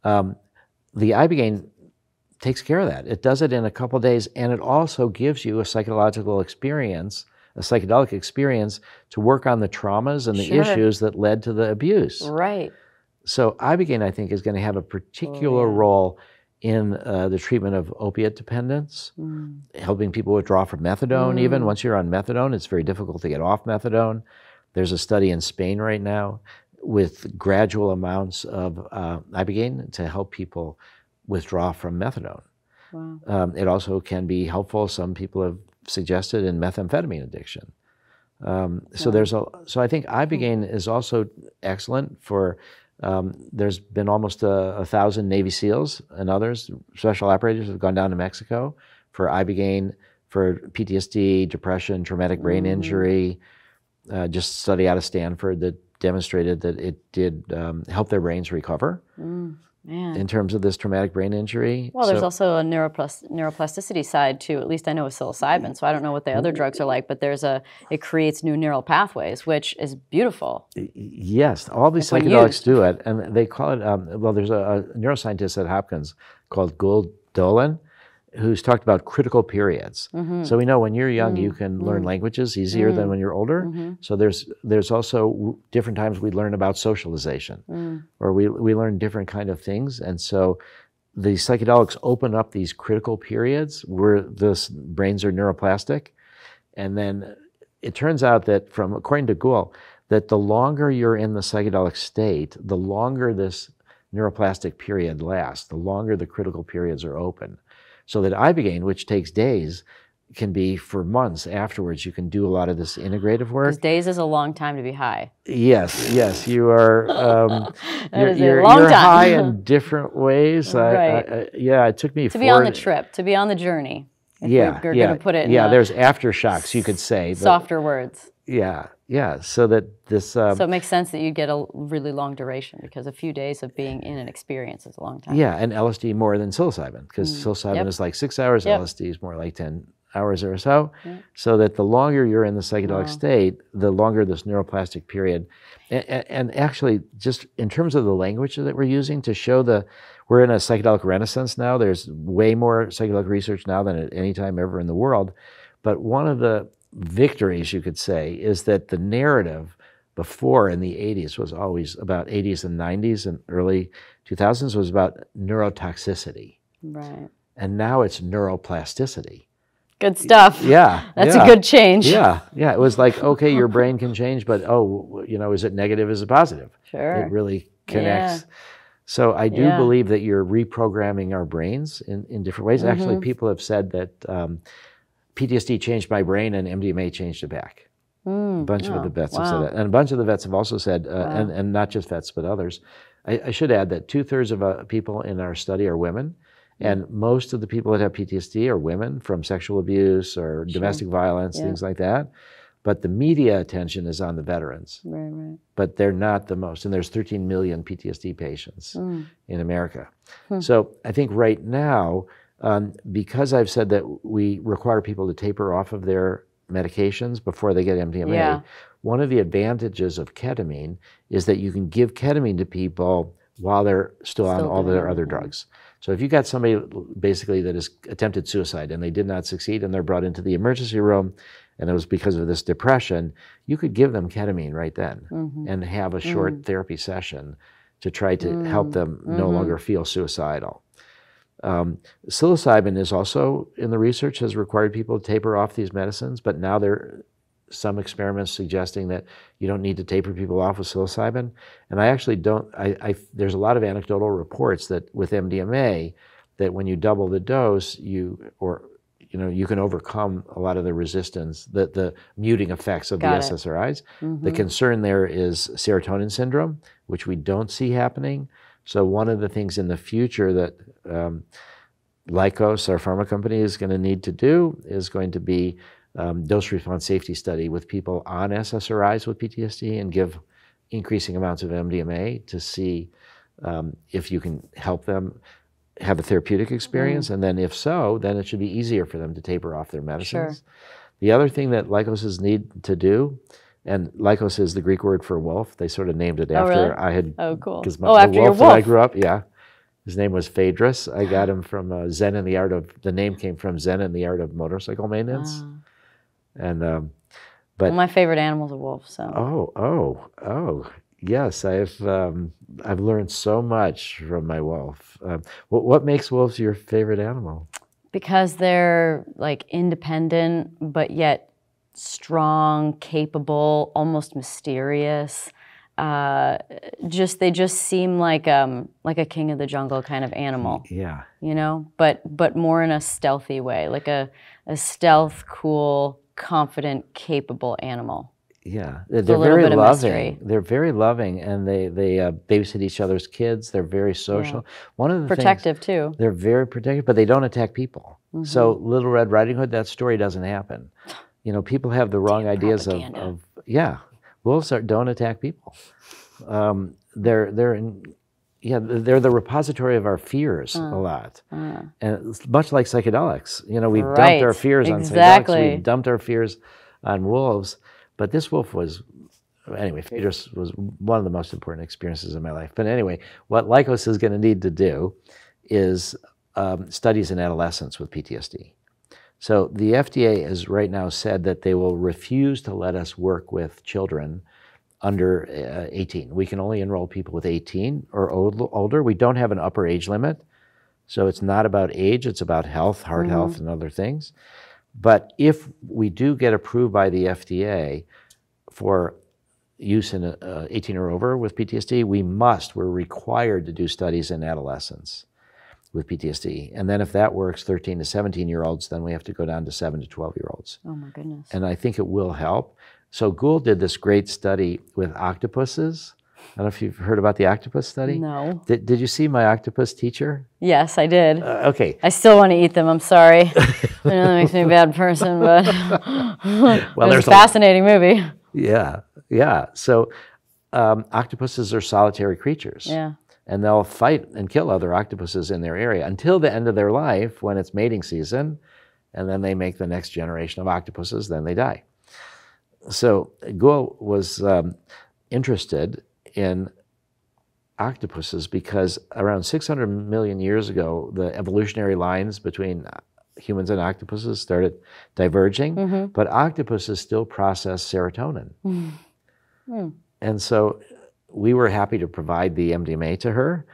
The ibogaine takes care of that. It does it in a couple of days, and it also gives you a psychological experience, a psychedelic experience to work on the traumas and the issues that led to the abuse. Right. So ibogaine, I think, is going to have a particular role in the treatment of opiate dependence, helping people withdraw from methadone. Even once you're on methadone, it's very difficult to get off methadone. There's a study in Spain right now with gradual amounts of ibogaine to help people withdraw from methadone. Wow. It also can be helpful, some people have suggested, in methamphetamine addiction. So I think ibogaine is also excellent for, there's been almost 1,000 Navy SEALs and others, special operators, have gone down to Mexico for ibogaine for PTSD, depression, traumatic brain injury. Just a study out of Stanford that demonstrated that it did help their brains recover in terms of this traumatic brain injury. Well, there's also a neuroplasticity side too. At least I know with psilocybin. So I don't know what the other drugs are like, but it creates new neural pathways, which is beautiful. Yes, all these psychedelics do it, and they call it. Well, there's a neuroscientist at Hopkins called Doblin, who's talked about critical periods. So we know when you're young, you can learn languages easier than when you're older. So there's also different times we learn about socialization, or we learn different kind of things. And so the psychedelics open up these critical periods where the brains are neuroplastic. And then it turns out that according to Gould, that the longer you're in the psychedelic state, the longer this neuroplastic period lasts, the longer the critical periods are open. So that Ibogaine, which takes days, can be for months afterwards. You can do a lot of this integrative work. Because days is a long time to be high. Yes, you are. You're time. high in different ways. Right. It took me to be on the trip, to be on the journey. If we're going to put it in there's aftershocks, you could say. Softer words. Yeah. So that this. So it makes sense that you get a really long duration because a few days of being in an experience is a long time. Yeah, and LSD more than psilocybin because psilocybin is like 6 hours. LSD is more like 10 hours or so. So that the longer you're in the psychedelic state, the longer this neuroplastic period. And actually, just in terms of the language that we're using to show we're in a psychedelic renaissance now. There's way more psychedelic research now than at any time ever in the world. But one of the victories, you could say, is that the narrative before in the 80s was always about 80s and 90s and early 2000s was about neurotoxicity. Right. And now it's neuroplasticity. Good stuff. Yeah. That's a good change. Yeah. It was like, okay, your brain can change, but is it negative? Is it positive? Sure. It really connects. Yeah. So I do believe that you're reprogramming our brains in different ways. Actually, people have said that PTSD changed my brain and MDMA changed it back. A bunch of the vets have said that. And a bunch of the vets have also said, and not just vets, but others. I should add that 2/3 of people in our study are women. And most of the people that have PTSD are women from sexual abuse or domestic violence, things like that. But the media attention is on the veterans. Right. But they're not the most. And there's 13 million PTSD patients in America. So I think right now, because I've said that we require people to taper off of their medications before they get MDMA, one of the advantages of ketamine is that you can give ketamine to people while they're still on all their other drugs. So if you got somebody basically that has attempted suicide and they did not succeed and they're brought into the emergency room and it was because of this depression, you could give them ketamine right then and have a short therapy session to try to help them no longer feel suicidal. Psilocybin is also in the research has required people to taper off these medicines, but now there are some experiments suggesting that you don't need to taper people off with psilocybin. And I actually don't, there's a lot of anecdotal reports that with MDMA, that when you double the dose, you can overcome a lot of the resistance, the muting effects of the SSRIs. The concern there is serotonin syndrome, which we don't see happening. So one of the things in the future that Lykos, our pharma company, is going to need to do is going to be dose-response safety study with people on SSRIs with PTSD and give increasing amounts of MDMA to see if you can help them have a therapeutic experience. And then if so, then it should be easier for them to taper off their medicines. The other thing that Lykoses need to do, and Lykos is the Greek word for wolf. They sort of named it after I had. Oh, cool. Because after the wolf your wolf that I grew up, his name was Phaedrus. I got him from Zen and the Art of, the name came from Zen and the Art of Motorcycle Maintenance. And, but my favorite animal's a wolf, so. Oh, yes, I've learned so much from my wolf. What makes wolves your favorite animal? Because they're like independent, but yet strong, capable, almost mysterious. They just seem like a king of the jungle kind of animal. Yeah. But more in a stealthy way, like a stealth, cool, confident, capable animal. Yeah, a they're little very bit of loving. mystery. They're very loving, and they babysit each other's kids. They're very social. One of the Protective things, too. they're very protective, but they don't attack people. So Little Red Riding Hood, that story doesn't happen. You know, people have the wrong ideas of wolves don't attack people. They're the repository of our fears a lot, and it's much like psychedelics. You know, we've dumped our fears on psychedelics. We've dumped our fears on wolves. But this wolf was, anyway, Phaedrus was one of the most important experiences in my life. But anyway, what Lykos is going to need to do is studies in adolescents with PTSD. So the FDA has right now said that they will refuse to let us work with children under 18. We can only enroll people with 18 or older. We don't have an upper age limit. So it's not about age, it's about health, heart health, and other things. But if we do get approved by the FDA for use in 18 or over with PTSD, we're required to do studies in adolescents with PTSD. And then if that works, 13 to 17-year-olds, then we have to go down to 7 to 12-year-olds. Oh my goodness. And I think it will help. So Gould did this great study with octopuses. I don't know if you've heard about the octopus study. No. Did you see my octopus teacher? Yes, I did. Okay. I still want to eat them. I'm sorry. I know that makes me a bad person, but well, it was a fascinating movie. Yeah, yeah. So octopuses are solitary creatures. Yeah. And they'll fight and kill other octopuses in their area until the end of their life when it's mating season, and then they make the next generation of octopuses, then they die. So Gould was interested in octopuses because around 600 million years ago, the evolutionary lines between humans and octopuses started diverging, but octopuses still process serotonin. And so we were happy to provide the MDMA to her.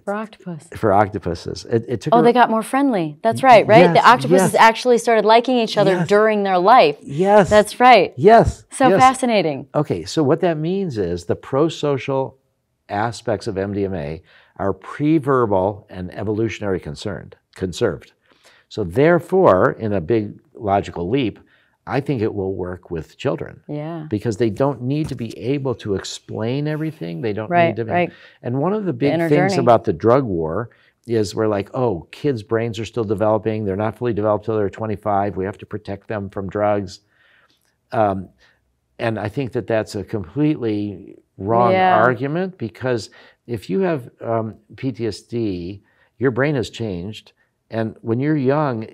For octopus. For octopuses. It took they got more friendly. That's right, right? Yes, the octopuses actually started liking each other during their life. Yes. That's right. Yes. So fascinating. Okay, so what that means is the pro-social aspects of MDMA are pre-verbal and evolutionary conserved. So therefore, in a big logical leap, I think it will work with children. Yeah. Because they don't need to be able to explain everything. They don't need to be. Right. And one of the big things about the drug war is we're like, oh, kids' brains are still developing. They're not fully developed till they're 25. We have to protect them from drugs. And I think that that's a completely wrong argument, because if you have PTSD, your brain has changed. And when you're young,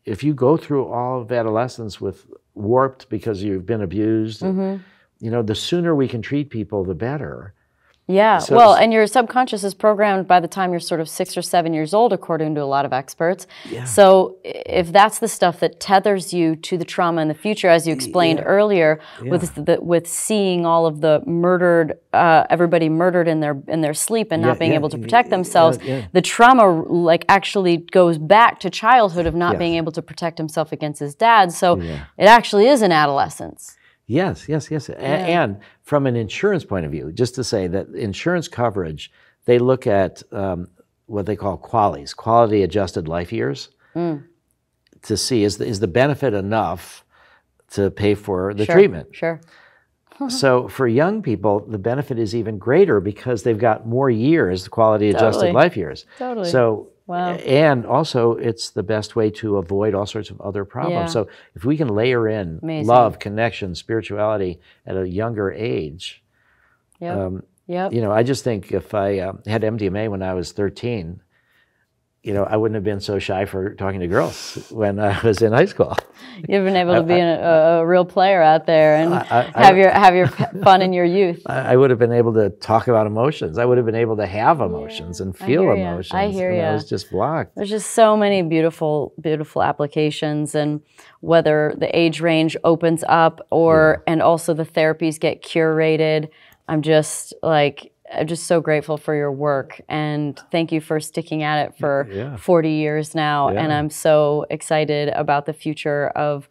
if you go through all of adolescence with warped because you've been abused, you know, the sooner we can treat people, the better. Yeah, so, well, and your subconscious is programmed by the time you're sort of 6 or 7 years old, according to a lot of experts. Yeah. So if that's the stuff that tethers you to the trauma in the future, as you explained earlier, with seeing all of the murdered, everybody murdered in their sleep and not being able to protect themselves, the trauma like actually goes back to childhood of not being able to protect himself against his dad. So it actually is an adolescence. Yes. And from an insurance point of view, just to say that insurance coverage, they look at what they call QALYs, quality adjusted life years, to see is the benefit enough to pay for the treatment. Sure. So for young people, the benefit is even greater because they've got more years, quality adjusted life years. Totally. So, and also it's the best way to avoid all sorts of other problems. So if we can layer in love, connection, spirituality at a younger age, you know, I just think if I had MDMA when I was 13, you know, I wouldn't have been so shy for talking to girls when I was in high school. You've been able to be a real player out there and have your fun in your youth. I would have been able to talk about emotions. I would have been able to have emotions and feel emotions. I hear you. I was just blocked. There's just so many beautiful, beautiful applications, and whether the age range opens up or and also the therapies get curated. I'm just so grateful for your work, and thank you for sticking at it for 40 years now. And I'm so excited about the future of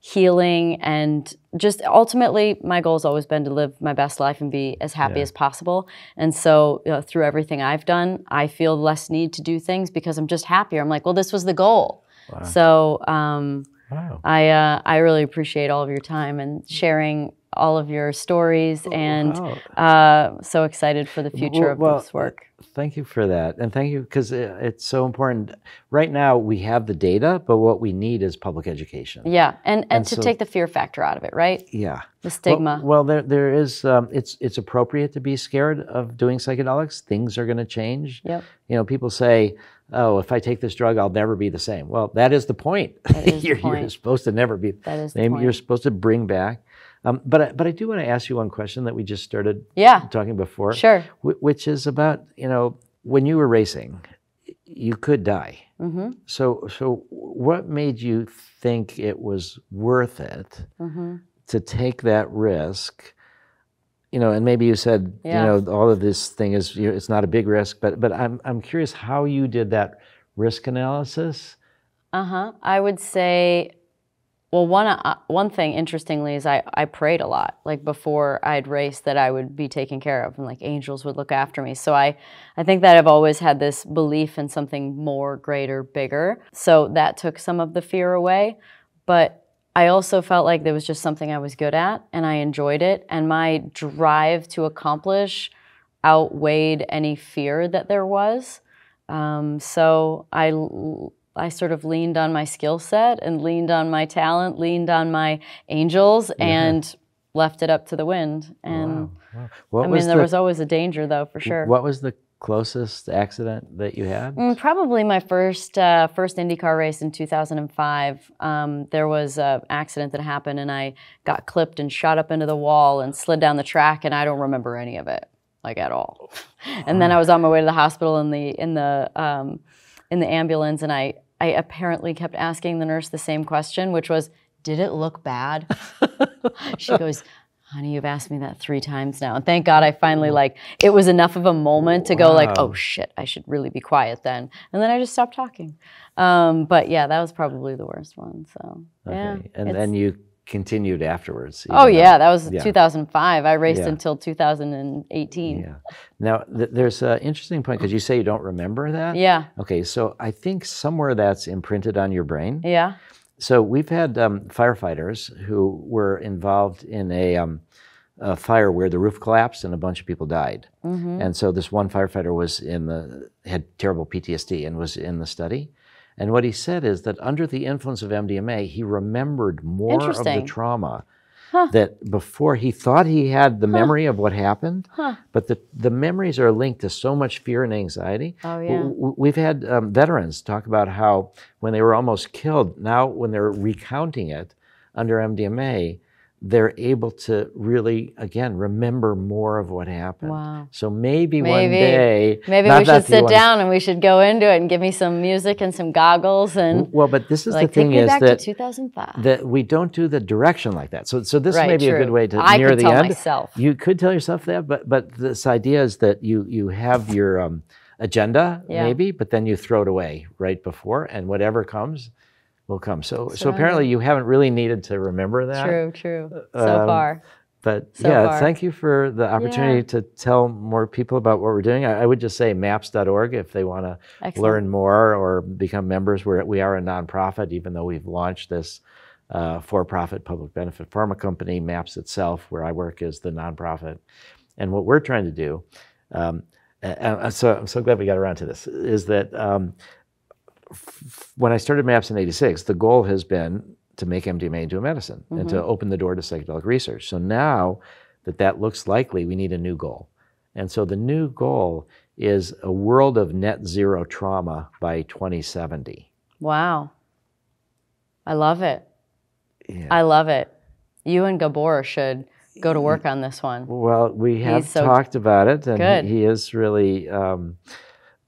healing, and just ultimately my goal has always been to live my best life and be as happy as possible. And so through everything I've done, I feel less need to do things because I'm just happier. I'm like, well, this was the goal. Wow. So I really appreciate all of your time and sharing all of your stories, and so excited for the future of this work. Thank you for that. And thank you, because it's so important. Right now, we have the data, but what we need is public education. Yeah, and to take the fear factor out of it, right? Yeah. The stigma. Well, there is, it's appropriate to be scared of doing psychedelics. Things are going to change. Yep. You know, people say, oh, if I take this drug, I'll never be the same. Well, that is the point. That is the point. You're supposed to never be that is the same. point. You're supposed to bring back. But I do want to ask you one question that we just started talking before. Sure. Which is about, you know, when you were racing, you could die. Mm-hmm. So what made you think it was worth it to take that risk? You know, and maybe you said, you know, all of this thing is, you know, it's not a big risk, but I'm curious how you did that risk analysis. I would say, well, one thing, interestingly, is I prayed a lot. Like before I'd race, that I would be taken care of, and like angels would look after me. So I think that I've always had this belief in something more, greater, bigger. So that took some of the fear away. But I also felt like there was just something I was good at, and I enjoyed it. And my drive to accomplish outweighed any fear that there was. So I sort of leaned on my skill set and leaned on my talent, leaned on my angels, and left it up to the wind. And wow. I mean, there was always a danger, though, for sure. What was the closest accident that you had? Probably my first IndyCar race in 2005. There was an accident that happened, and I got clipped and shot up into the wall and slid down the track, and I don't remember any of it, like at all. And then I was on my way to the hospital in the ambulance, and I apparently kept asking the nurse the same question, which was, did it look bad? She goes, honey, you've asked me that 3 times now. And thank God I finally, like, it was enough of a moment to go like, oh shit, I should really be quiet then. And then I just stopped talking. But yeah, that was probably the worst one, so yeah. And then you continued afterwards. Oh yeah, that was 2005. I raced until 2018. Yeah. Now, there's an interesting point, because you say you don't remember that? Yeah. Okay, so I think somewhere that's imprinted on your brain. Yeah. So we've had firefighters who were involved in a fire where the roof collapsed and a bunch of people died. And so this one firefighter had terrible PTSD and was in the study. And what he said is that under the influence of MDMA, he remembered more of the trauma that before he thought he had the memory of what happened, but the memories are linked to so much fear and anxiety. Oh, yeah. We've had veterans talk about how when they were almost killed, now when they're recounting it under MDMA, they're able to really, again, remember more of what happened. Wow. So maybe one day... Maybe we should sit down and we should go into it and give me some music and some goggles and... Well, but this is like, the thing is back to 2005. that we don't do the direction like that. So this right, may be true. a good way to I near could the tell end. Myself. You could tell yourself that, but this idea is that you have your agenda, maybe, but then you throw it away right before, and whatever comes will come. So apparently you haven't really needed to remember that. True. So far. But far. Thank you for the opportunity to tell more people about what we're doing. I would just say maps.org if they want to learn more or become members. We are a nonprofit, even though we've launched this for-profit public benefit pharma company. MAPS itself, where I work, is the nonprofit. And what we're trying to do, so I'm so glad we got around to this, is that when I started MAPS in '86, the goal has been to make MDMA into a medicine and to open the door to psychedelic research. So now that looks likely, we need a new goal. And so the new goal is a world of net zero trauma by 2070. Wow. I love it. Yeah. I love it. You and Gabor should go to work on this one. Well, we have talked about it, and good. He is really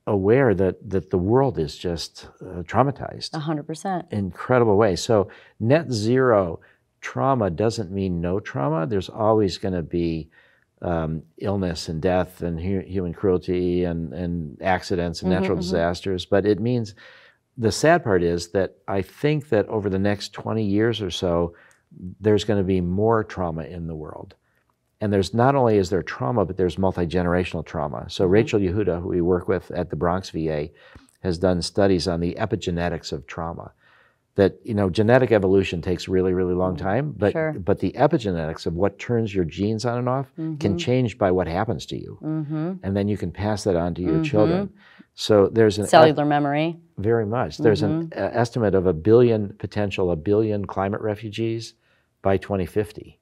aware that the world is just traumatized. 100%. Incredible way. So net zero trauma doesn't mean no trauma. There's always going to be illness and death and human cruelty and accidents and natural disasters. But it means, the sad part is that I think that over the next 20 years or so, there's going to be more trauma in the world. And there's not only is there trauma, but there's multi-generational trauma. So Rachel Yehuda, who we work with at the Bronx VA, has done studies on the epigenetics of trauma. that, you know, genetic evolution takes really, really long time, but Sure. but the epigenetics of what turns your genes on and off can change by what happens to you. And then you can pass that on to your children. So there's an cellular memory. very much. There's an estimate of 1 billion climate refugees by 2050,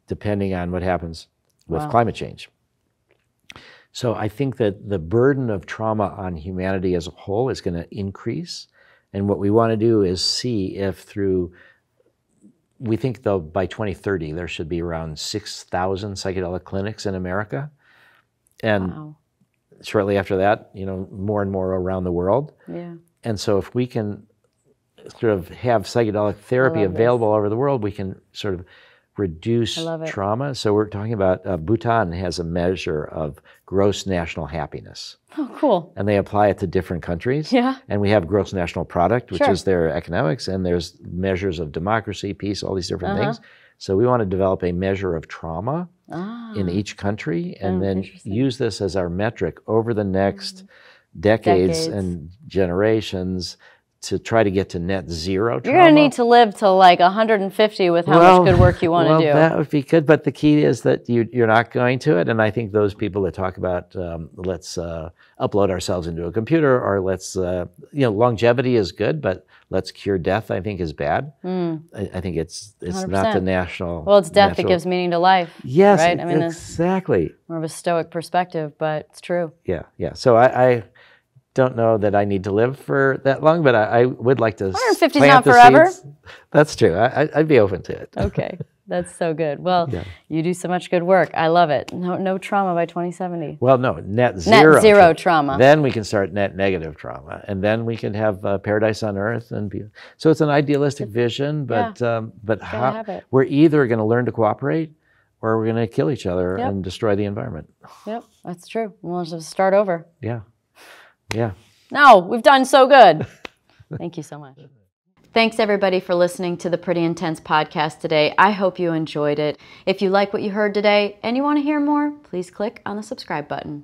depending on what happens with climate change. So I think that the burden of trauma on humanity as a whole is going to increase. And what we want to do is see if through, we think though by 2030 there should be around 6,000 psychedelic clinics in America. And shortly after that, you know, more and more around the world. Yeah. And so if we can sort of have psychedelic therapy available all over the world, we can sort of reduce trauma. So we're talking about Bhutan has a measure of gross national happiness. Oh, cool. And they apply it to different countries. Yeah. And we have gross national product, which is their economics, and there's measures of democracy, peace, all these different things. So we want to develop a measure of trauma in each country and then use this as our metric over the next decades and generations to try to get to net zero trauma. You're going to need to live to like 150 with how much good work you want to do. That would be good, but the key is that you're not going to it. And I think those people that talk about let's upload ourselves into a computer, or let's, you know, longevity is good, but let's cure death, I think is bad. I think it's 100%. Not the national. Well, it's death that gives meaning to life. Yes, right? I mean, exactly. More of a stoic perspective, but it's true. Yeah, yeah. So I don't know that I need to live for that long, but I would like to 150 is plant not the forever. seeds. That's true. I'd be open to it. Okay, that's so good. Well, you do so much good work. I love it. No trauma by 2070. Well, no, net zero. Net zero trauma. Then we can start net negative trauma, and then we can have paradise on earth. So it's an idealistic vision, but we're either going to learn to cooperate, or we're going to kill each other and destroy the environment. Yep, that's true. We'll just start over. Yeah. Yeah. No, we've done so good. Thank you so much. Thanks everybody for listening to the Pretty Intense podcast today. I hope you enjoyed it. If you like what you heard today and you want to hear more, please click on the subscribe button.